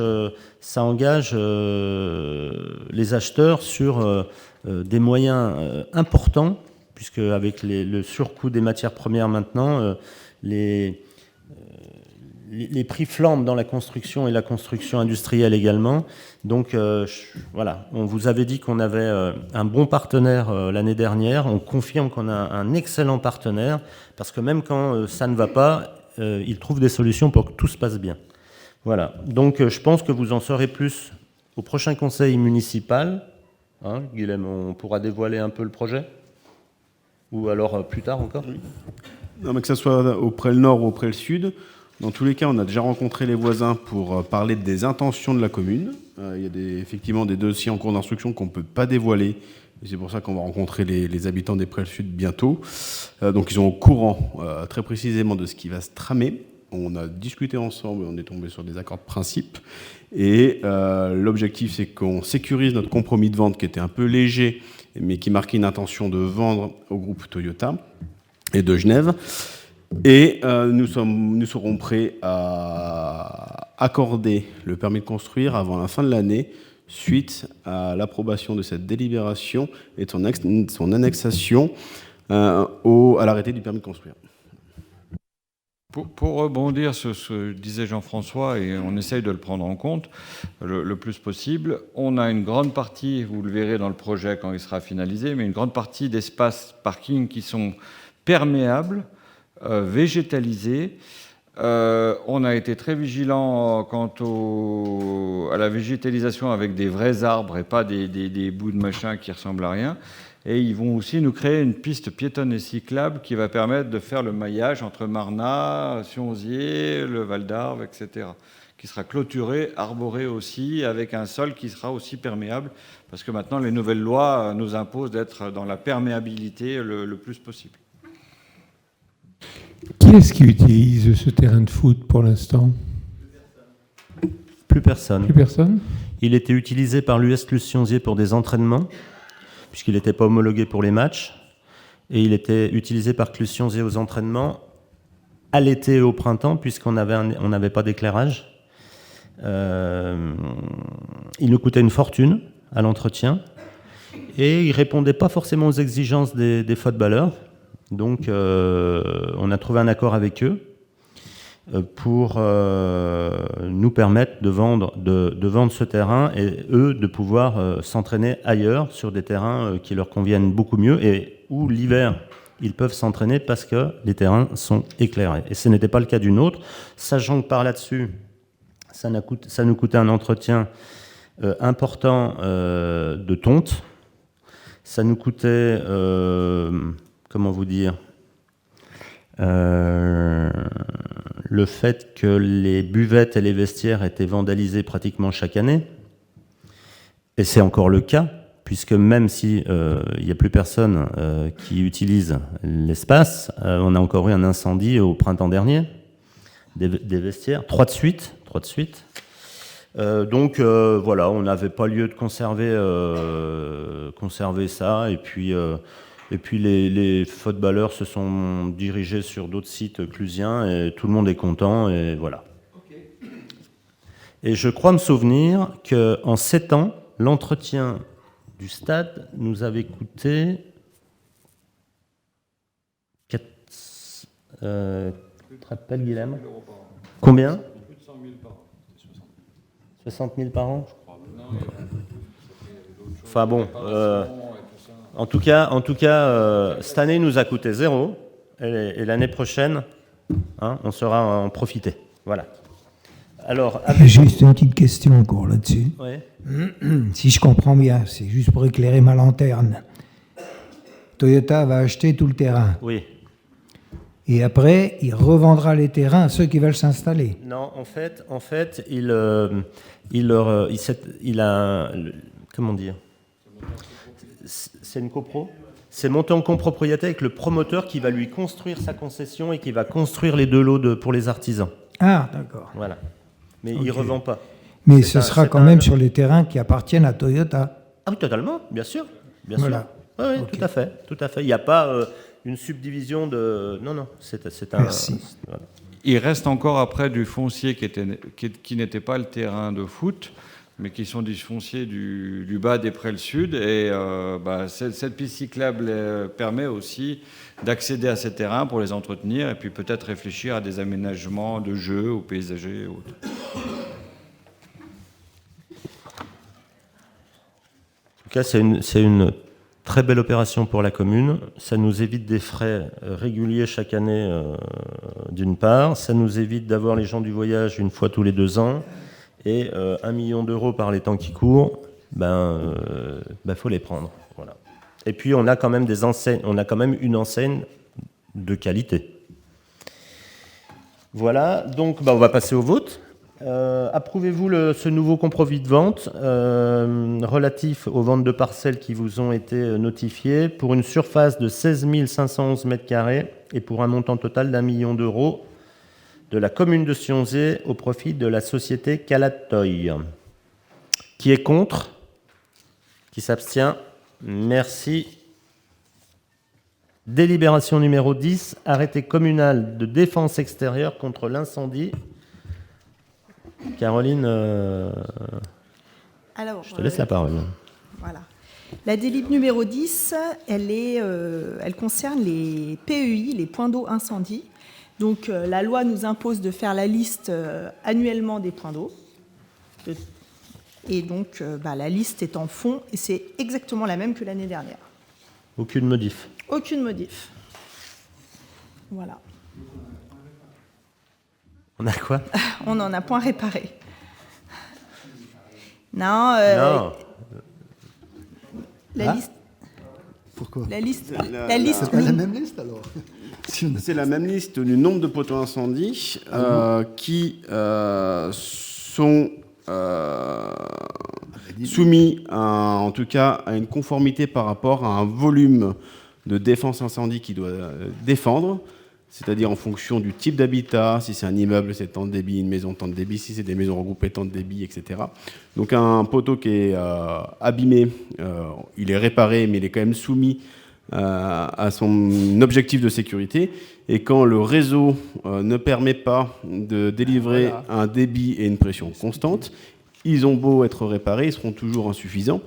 S1: les acheteurs sur des moyens importants, puisque avec le surcoût des matières premières maintenant, les prix flambent dans la construction et la construction industrielle également. Donc voilà, on vous avait dit qu'on avait un bon partenaire l'année dernière. On confirme qu'on a un excellent partenaire, parce que même quand ça ne va pas, il trouve des solutions pour que tout se passe bien. Voilà, donc je pense que vous en saurez plus au prochain conseil municipal. Hein, Guilhem, on pourra dévoiler un peu le projet ? Ou alors plus tard encore ?
S9: Oui. Non, mais que ce soit auprès le nord ou auprès le sud, dans tous les cas, on a déjà rencontré les voisins pour parler des intentions de la commune. Il y a effectivement des dossiers en cours d'instruction qu'on ne peut pas dévoiler. Et c'est pour ça qu'on va rencontrer les habitants des Prés le Sud bientôt. Donc ils sont au courant très précisément de ce qui va se tramer. On a discuté ensemble, on est tombé sur des accords de principe. Et l'objectif, c'est qu'on sécurise notre compromis de vente qui était un peu léger, mais qui marquait une intention de vendre au groupe Toyota et de Genève. Et nous serons prêts à accorder le permis de construire avant la fin de l'année, suite à l'approbation de cette délibération et de son annexation à l'arrêté du permis de construire.
S4: Pour rebondir sur ce que disait Jean-François, et on essaye de le prendre en compte le plus possible, on a une grande partie, vous le verrez dans le projet quand il sera finalisé, mais une grande partie d'espaces parking qui sont perméables, végétalisés. On a été très vigilant quant à la végétalisation avec des vrais arbres et pas des bouts de machin qui ressemblent à rien. Et ils vont aussi nous créer une piste piétonne et cyclable qui va permettre de faire le maillage entre Marnat, Sionzier, le Val d'Arbre, etc. Qui sera clôturé, arboré aussi, avec un sol qui sera aussi perméable, parce que maintenant les nouvelles lois nous imposent d'être dans la perméabilité le plus possible.
S8: Qui est-ce qui utilise ce terrain de foot pour l'instant ?
S1: Plus personne.
S8: Plus personne ?
S1: Il était utilisé par l'US Sionzier pour des entraînements, puisqu'il n'était pas homologué pour les matchs, et il était utilisé par Sionzier aux entraînements à l'été et au printemps, puisqu'on n'avait pas d'éclairage. Il nous coûtait une fortune à l'entretien, et il ne répondait pas forcément aux exigences des footballeurs. Donc on a trouvé un accord avec eux pour nous permettre de vendre ce terrain, et eux de pouvoir s'entraîner ailleurs sur des terrains qui leur conviennent beaucoup mieux, et où l'hiver ils peuvent s'entraîner parce que les terrains sont éclairés. Et ce n'était pas le cas du nôtre, sachant que par là-dessus ça nous coûtait un entretien important de tonte. Ça nous coûtait, comment vous dire, Le fait que les buvettes et les vestiaires étaient vandalisés pratiquement chaque année, et c'est encore le cas, puisque même si il n'y a plus personne qui utilise l'espace, on a encore eu un incendie au printemps dernier, des vestiaires, 3 de suite. Donc voilà, on n'avait pas lieu de conserver ça, et puis les footballeurs se sont dirigés sur d'autres sites clusiens, et tout le monde est content, et voilà. Okay. Et je crois me souvenir qu'en 7 ans, l'entretien du stade nous avait coûté 4... tu te rappelles, Guilhem ? Combien ?
S4: Plus de 100 000 par an.
S1: 60 000 par an, je crois. Enfin bon, en tout cas, cette année nous a coûté 0, et l'année prochaine, on saura en profiter. Voilà. Alors,
S3: juste une petite question encore là-dessus.
S1: Oui.
S3: Si je comprends bien, c'est juste pour éclairer ma lanterne. Toyota va acheter tout le terrain.
S1: Oui.
S3: Et après, il revendra les terrains à ceux qui veulent s'installer.
S1: Non, en fait, il a, comment dire, c'est une copro. C'est monté en copropriété avec le promoteur qui va lui construire sa concession et qui va construire les 2 lots pour les artisans.
S3: Ah, d'accord.
S1: Voilà. Mais il ne revend pas.
S3: Mais ce sera quand même sur les terrains qui appartiennent à Toyota.
S1: Ah oui, totalement, bien sûr.
S3: Voilà.
S1: Oui, okay. Tout à fait. Il n'y a pas une subdivision de... Non, c'est un...
S3: Merci.
S1: Voilà.
S4: Il reste encore après du foncier qui n'était pas le terrain de foot, mais qui sont du foncier du bas des Prés le Sud. Et cette piste cyclable permet aussi d'accéder à ces terrains pour les entretenir et puis peut-être réfléchir à des aménagements de jeux ou paysagers et autres.
S1: En tout cas, c'est une très belle opération pour la commune. Ça nous évite des frais réguliers chaque année, d'une part. Ça nous évite d'avoir les gens du voyage une fois tous les 2 ans. Et 1 million d'euros par les temps qui courent, faut les prendre. Voilà. Et puis on a quand même une enseigne de qualité. Voilà, donc on va passer au vote. Approuvez-vous ce nouveau compromis de vente relatif aux ventes de parcelles qui vous ont été notifiées pour une surface de 16 511 m² et pour un montant total d'1 million d'euros de la commune de Sionzé au profit de la société Calatoy. Qui est contre ? Qui s'abstient ? Merci. Délibération numéro 10, arrêté communal de défense extérieure contre l'incendie. Caroline,
S10: Alors,
S1: je te laisse la parole.
S10: Voilà. La délib numéro 10, elle concerne les PEI, les points d'eau incendie. Donc la loi nous impose de faire la liste annuellement des points d'eau. Et donc la liste est en fond et c'est exactement la même que l'année dernière.
S1: Aucune modif.
S10: Aucune modif. Voilà.
S1: On a quoi ?
S10: On n'en a point réparé. Non. La liste.
S6: Pourquoi ?
S10: La liste.
S6: C'est pas la même liste alors.
S9: C'est la même liste du nombre de poteaux incendies qui sont soumis en tout cas à une conformité par rapport à un volume de défense incendie qui doit défendre, c'est-à-dire en fonction du type d'habitat, si c'est un immeuble, c'est tant de débit, une maison, tant de débit, si c'est des maisons regroupées, tant de débit, etc. Donc un poteau qui est abîmé, il est réparé, mais il est quand même soumis à son objectif de sécurité. Et quand le réseau ne permet pas de délivrer un débit et une pression constante, ils ont beau être réparés, ils seront toujours insuffisants.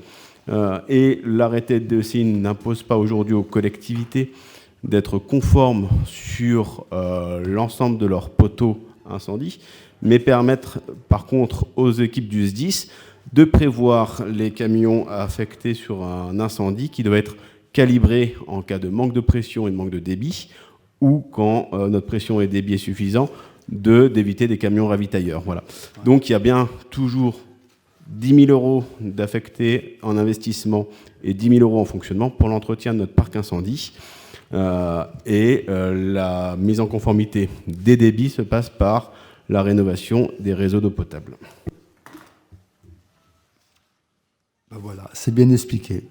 S9: Et l'arrêté de DECI n'impose pas aujourd'hui aux collectivités d'être conformes sur l'ensemble de leurs poteaux incendies, mais permettre par contre aux équipes du SDIS de prévoir les camions affectés sur un incendie qui doit être calibré en cas de manque de pression et de manque de débit, ou quand notre pression et débit est suffisant, d'éviter des camions ravitailleurs. Voilà. Donc il y a bien toujours 10 000 euros d'affectés en investissement et 10 000 euros en fonctionnement pour l'entretien de notre parc incendie. La mise en conformité des débits se passe par la rénovation des réseaux d'eau potable.
S6: Ben voilà, c'est bien expliqué.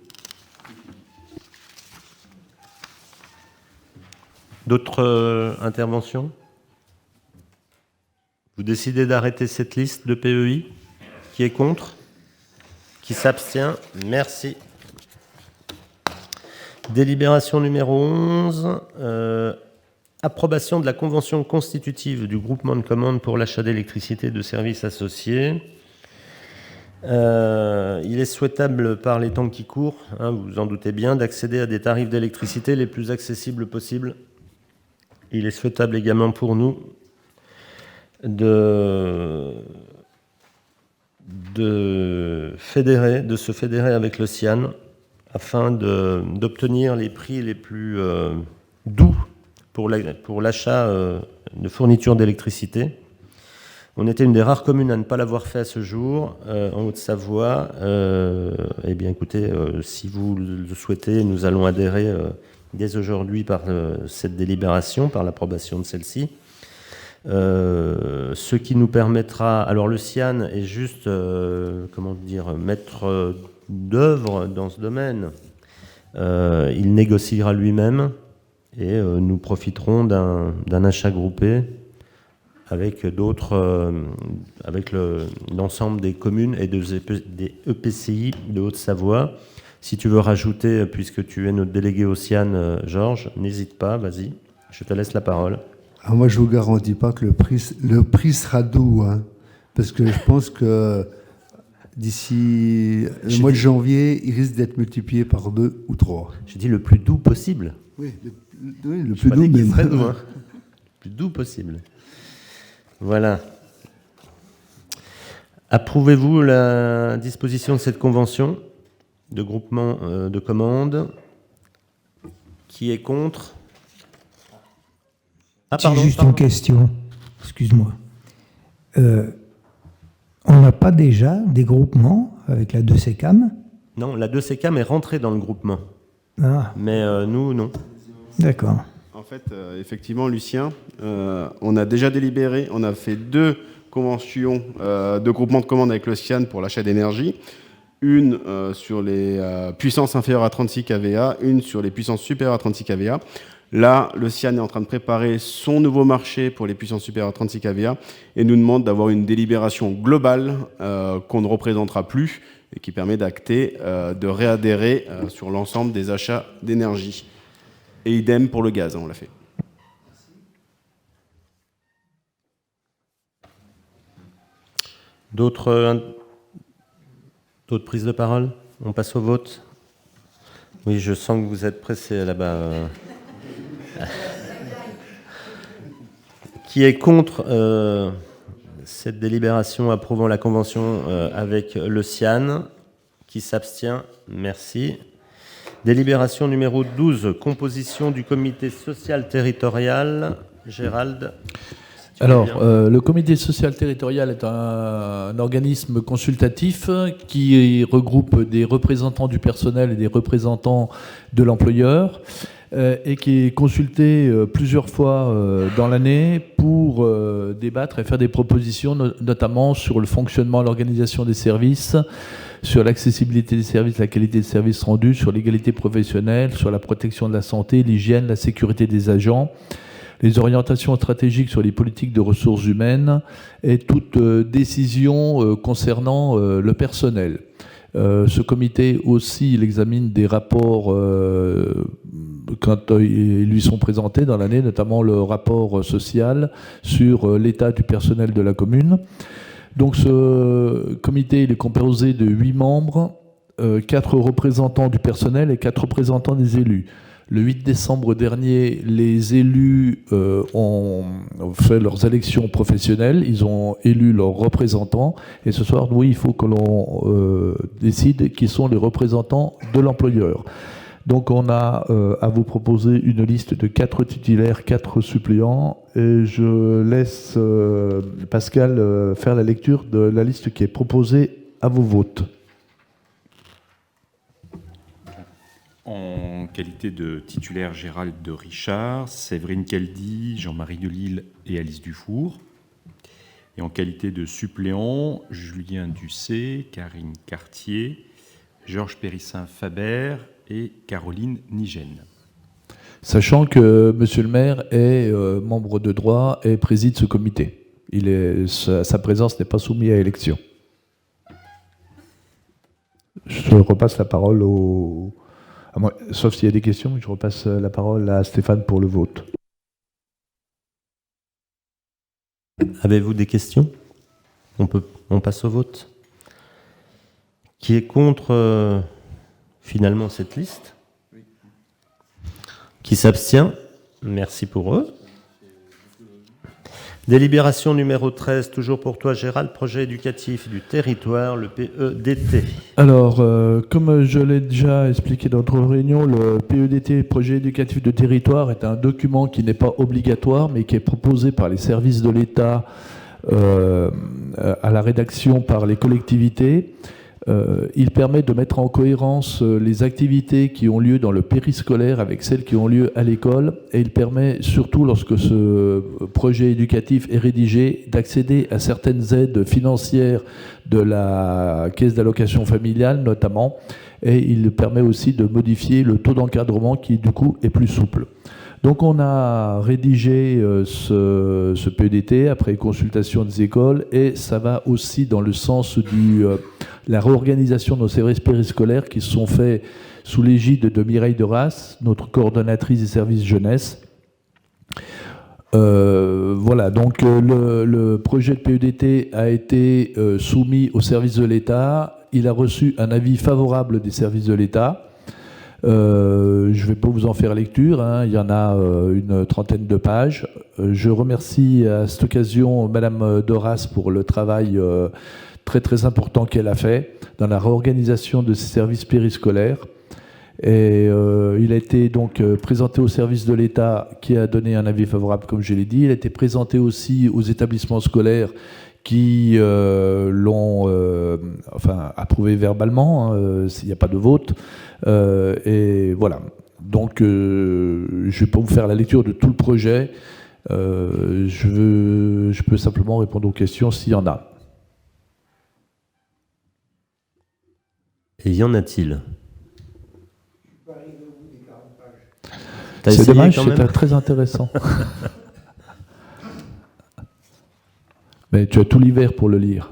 S1: D'autres interventions? Vous décidez d'arrêter cette liste de PEI? Qui est contre? Qui s'abstient? Merci. Délibération numéro 11. Approbation de la convention constitutive du groupement de commandes pour l'achat d'électricité de services associés. Il est souhaitable, par les temps qui courent, vous vous en doutez bien, d'accéder à des tarifs d'électricité les plus accessibles possibles. Il est souhaitable également pour nous de se fédérer avec le CIAN afin d'obtenir les prix les plus doux pour l'achat de fournitures d'électricité. On était une des rares communes à ne pas l'avoir fait à ce jour, en Haute-Savoie. Eh bien, écoutez, si vous le souhaitez, nous allons adhérer dès aujourd'hui par cette délibération, par l'approbation de celle-ci. Ce qui nous permettra... Alors, le CIAN est juste, maître d'œuvre dans ce domaine. Il négociera lui-même et nous profiterons d'un achat groupé avec d'autres, avec l'ensemble des communes et des EPCI de Haute-Savoie. Si tu veux rajouter, puisque tu es notre délégué au CIAN, Georges, n'hésite pas, vas-y, je te laisse la parole.
S6: Alors moi, je ne vous garantis pas que le prix sera doux, parce que je pense que d'ici le mois de janvier, il risque d'être multiplié par 2 ou 3.
S1: J'ai dit le plus doux possible.
S6: Oui, le plus doux même.
S1: Très doux, le plus doux possible. Voilà. Approuvez-vous la disposition de cette convention de groupement de commandes? Qui est contre?
S3: C'est juste une question. Excuse-moi. On n'a pas déjà des groupements avec la 2CCAM?
S1: Non, la 2CCAM est rentrée dans le groupement.
S3: Ah.
S1: Mais nous, non.
S3: D'accord.
S9: En fait, effectivement, Lucien, on a déjà délibéré, on a fait 2 conventions de groupement de commandes avec le CIAN pour l'achat d'énergie. Une sur les puissances inférieures à 36 kVA, une sur les puissances supérieures à 36 kVA. Là, le CIAN est en train de préparer son nouveau marché pour les puissances supérieures à 36 kVA et nous demande d'avoir une délibération globale qu'on ne représentera plus et qui permet d'acter, de réadhérer sur l'ensemble des achats d'énergie. Et idem pour le gaz, on l'a fait.
S1: D'autres prises de parole? On passe au vote. Oui, je sens que vous êtes pressé là-bas. Qui est contre cette délibération approuvant la convention avec le CIAN? Qui s'abstient? Merci. Délibération numéro 12, composition du comité social territorial. Gérald?
S7: Alors, le comité social territorial est un organisme consultatif qui regroupe des représentants du personnel et des représentants de l'employeur et qui est consulté plusieurs fois dans l'année pour débattre et faire des propositions, notamment sur le fonctionnement et l'organisation des services, sur l'accessibilité des services, la qualité des services rendus, sur l'égalité professionnelle, sur la protection de la santé, l'hygiène, la sécurité des agents, les orientations stratégiques sur les politiques de ressources humaines et toute décision concernant le personnel. Ce comité aussi, il examine des rapports quand ils lui sont présentés dans l'année, notamment le rapport social sur l'état du personnel de la commune. Donc ce comité, il est composé de 8 membres, 4 représentants du personnel et 4 représentants des élus. Le 8 décembre dernier, les élus ont fait leurs élections professionnelles, ils ont élu leurs représentants, et ce soir, oui, il faut que l'on décide qui sont les représentants de l'employeur. Donc on a à vous proposer une liste de 4 titulaires, 4 suppléants, et je laisse Pascal faire la lecture de la liste qui est proposée à vos votes.
S5: en qualité de titulaire Gérald de Richard, Séverine Keldy, Jean-Marie Delille et Alice Dufour. Et en qualité de suppléant, Julien Ducé, Karine Cartier, Georges Périssin-Faber et Caroline Nigène.
S7: Sachant que Monsieur le maire est membre de droit et préside ce comité. Sa présence n'est pas soumise à élection. Je repasse la parole sauf s'il y a des questions, je repasse la parole à Stéphane pour le vote.
S1: Avez-vous des questions ? On passe au vote. Qui est contre finalement cette liste ? Qui s'abstient ? Merci pour eux. Délibération numéro 13, toujours pour toi Gérald, projet éducatif du territoire, le PEDT.
S7: Alors, comme je l'ai déjà expliqué dans notre réunion, le PEDT, projet éducatif de territoire, est un document qui n'est pas obligatoire, mais qui est proposé par les services de l'État à la rédaction par les collectivités. Il permet de mettre en cohérence les activités qui ont lieu dans le périscolaire avec celles qui ont lieu à l'école, et il permet surtout, lorsque ce projet éducatif est rédigé, d'accéder à certaines aides financières de la caisse d'allocation familiale notamment, et il permet aussi de modifier le taux d'encadrement qui du coup est plus souple. Donc on a rédigé ce PEDT après consultation des écoles, et ça va aussi dans le sens de la réorganisation de nos services périscolaires qui sont faits sous l'égide de Mireille Deras, notre coordonnatrice des services jeunesse. Voilà, donc le projet de PEDT a été soumis au service de l'État. Il a reçu un avis favorable des services de l'État. Je ne vais pas vous en faire lecture, hein. Il y en a une trentaine de pages. Je remercie à cette occasion Madame Doras pour le travail très très important qu'elle a fait dans la réorganisation de ces services périscolaires. Et il a été donc présenté au service de l'État qui a donné un avis favorable, comme je l'ai dit. Il a été présenté aussi aux établissements scolaires qui l'ont approuvé verbalement, hein, s'il n'y a pas de vote. Et voilà. Donc, je ne vais pas vous faire la lecture de tout le projet. Je peux simplement répondre aux questions s'il y en a.
S1: Et y en a-t-il ?
S7: C'est dommage, c'est très intéressant. Mais tu as tout l'hiver pour le lire.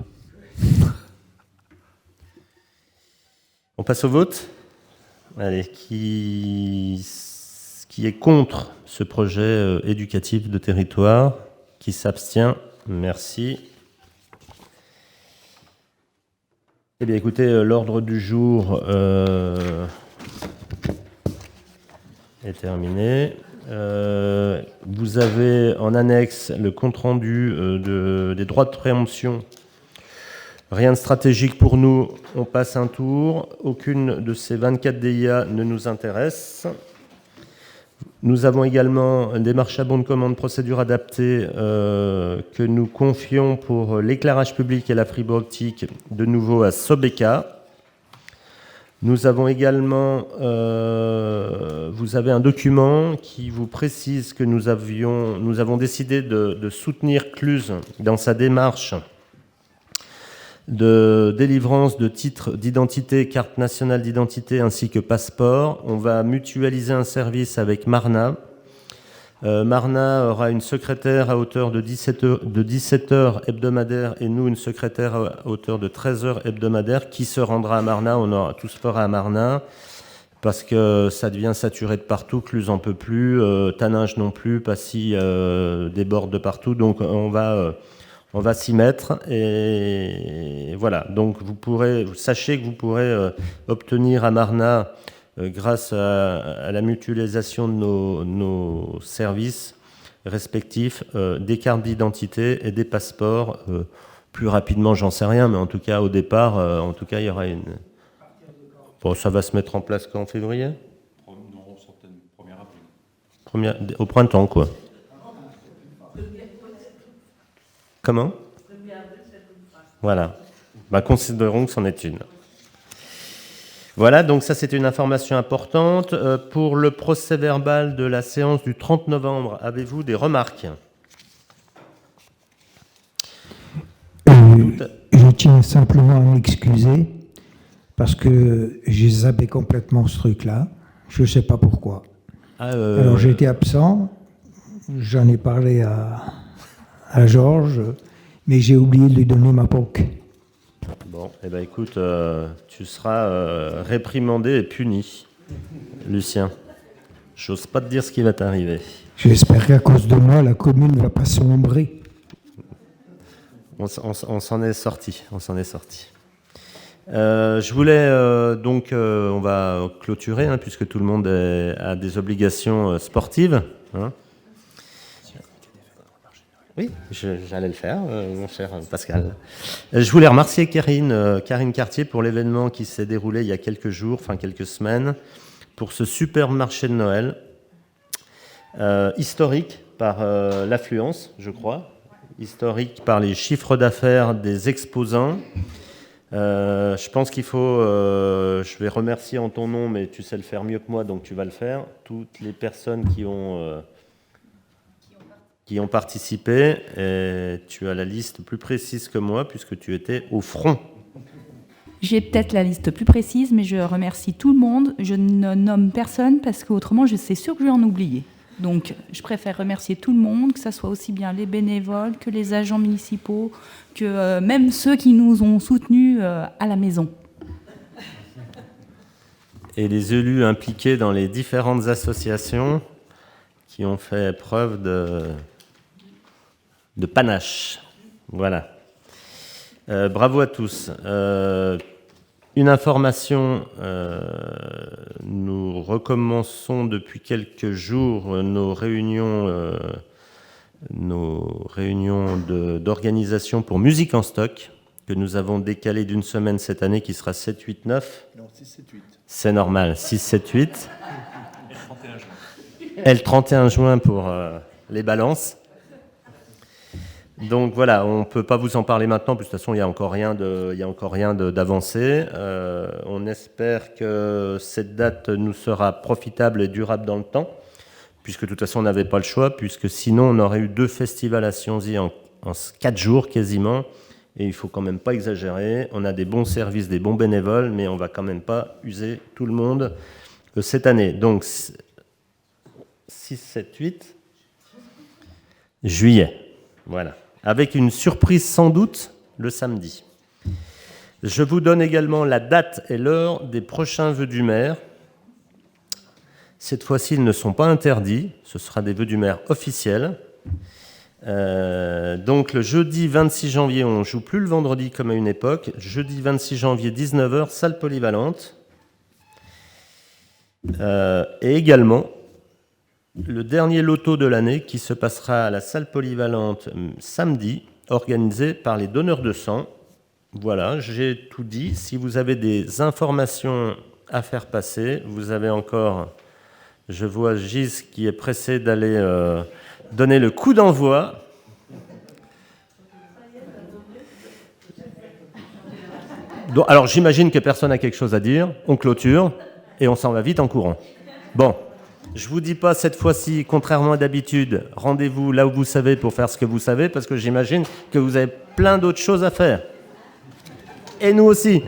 S1: On passe au vote ? Allez, qui est contre ce projet éducatif de territoire ? Qui s'abstient ? Merci. Eh bien, écoutez, l'ordre du jour est terminé. Vous avez en annexe le compte-rendu des droits de préemption. Rien de stratégique pour nous, on passe un tour. Aucune de ces 24 DIA ne nous intéresse. Nous avons également des marches à bon de commande, procédure adaptée que nous confions pour l'éclairage public et la fibre optique, de nouveau à Sobeca. Nous avons également, vous avez un document qui vous précise que nous avons décidé de soutenir Cluse dans sa démarche de délivrance de titres d'identité, carte nationale d'identité ainsi que passeport. On va mutualiser un service avec Marna. Marna aura une secrétaire à hauteur de 17 heures hebdomadaires et nous une secrétaire à hauteur de 13 heures hebdomadaires. Qui se rendra à Marna ? On aura tout se fera à Marna parce que ça devient saturé de partout. Cluse en peut plus, Taninges non plus, Passy déborde de partout. Donc on va s'y mettre et voilà. Donc sachez que vous pourrez obtenir à Marna, grâce à la mutualisation de nos services respectifs, des cartes d'identité et des passeports plus rapidement, j'en sais rien, mais en tout cas au départ, il y aura une. Bon, ça va se mettre en place quand, en février ?
S5: Non, certaines 1er avril.
S1: Au printemps, quoi. Comment ? Voilà. Considérons que c'en est une. Voilà, donc ça c'était une information importante. Pour le procès-verbal de la séance du 30 novembre, avez-vous des remarques?
S3: Je tiens simplement à m'excuser parce que j'ai zappé complètement ce truc-là. Je ne sais pas pourquoi. Alors j'ai été absent, j'en ai parlé à Georges, mais j'ai oublié de lui donner ma POC.
S1: Bon, eh ben écoute, tu seras réprimandé et puni, Lucien. J'ose pas te dire ce qui va t'arriver.
S3: J'espère qu'à cause de moi, la commune ne va pas sombrer.
S1: On s'en est sorti, je voulais donc, on va clôturer, hein, puisque tout le monde a des obligations sportives. Hein. Oui, j'allais le faire, mon cher Pascal. Je voulais remercier Karine Cartier pour l'événement qui s'est déroulé il y a quelques jours, enfin quelques semaines, pour ce superbe marché de Noël, historique par l'affluence, je crois, historique par les chiffres d'affaires des exposants. Je pense qu'il faut, je vais remercier en ton nom, mais tu sais le faire mieux que moi, donc tu vas le faire, toutes les personnes qui ont participé, et tu as la liste plus précise que moi, puisque tu étais au front.
S11: J'ai peut-être la liste plus précise, mais je remercie tout le monde. Je ne nomme personne, parce qu'autrement, je suis sûre que je vais en oublier. Donc, je préfère remercier tout le monde, que ce soit aussi bien les bénévoles que les agents municipaux, que même ceux qui nous ont soutenus à la maison.
S1: Et les élus impliqués dans les différentes associations qui ont fait preuve de panache. Voilà. Bravo à tous. Une information, nous recommençons depuis quelques jours nos réunions d'organisation pour Musique en Stock, que nous avons décalé d'une semaine cette année, qui sera 7, 8, 9.
S6: Non, 6, 7, 8.
S1: C'est normal, 6, 7, 8. Et le 31 juin pour les balances. Donc voilà, on ne peut pas vous en parler maintenant, parce que de toute façon, il n'y a encore rien d'avancé. On espère que cette date nous sera profitable et durable dans le temps, puisque de toute façon, on n'avait pas le choix, puisque sinon, on aurait eu 2 festivals à Sionzy en 4 jours quasiment, et il ne faut quand même pas exagérer. On a des bons services, des bons bénévoles, mais on ne va quand même pas user tout le monde cette année. Donc, 6, 7, 8 juillet, voilà. Avec une surprise sans doute le samedi. Je vous donne également la date et l'heure des prochains vœux du maire. Cette fois-ci, ils ne sont pas interdits, ce sera des vœux du maire officiels. Donc le jeudi 26 janvier, on ne joue plus le vendredi comme à une époque. Jeudi 26 janvier, 19h, salle polyvalente. Et également, le dernier loto de l'année qui se passera à la salle polyvalente samedi, organisé par les donneurs de sang. Voilà, j'ai tout dit. Si vous avez des informations à faire passer, vous avez encore, je vois Gis qui est pressé d'aller donner le coup d'envoi. Donc, alors j'imagine que personne n'a quelque chose à dire. On clôture et on s'en va vite en courant. Bon. Je ne vous dis pas cette fois-ci, contrairement à d'habitude, rendez-vous là où vous savez pour faire ce que vous savez, parce que j'imagine que vous avez plein d'autres choses à faire. Et nous aussi.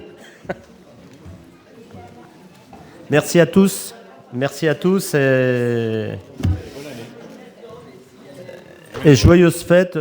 S1: Merci à tous. Merci à tous et joyeuses fêtes.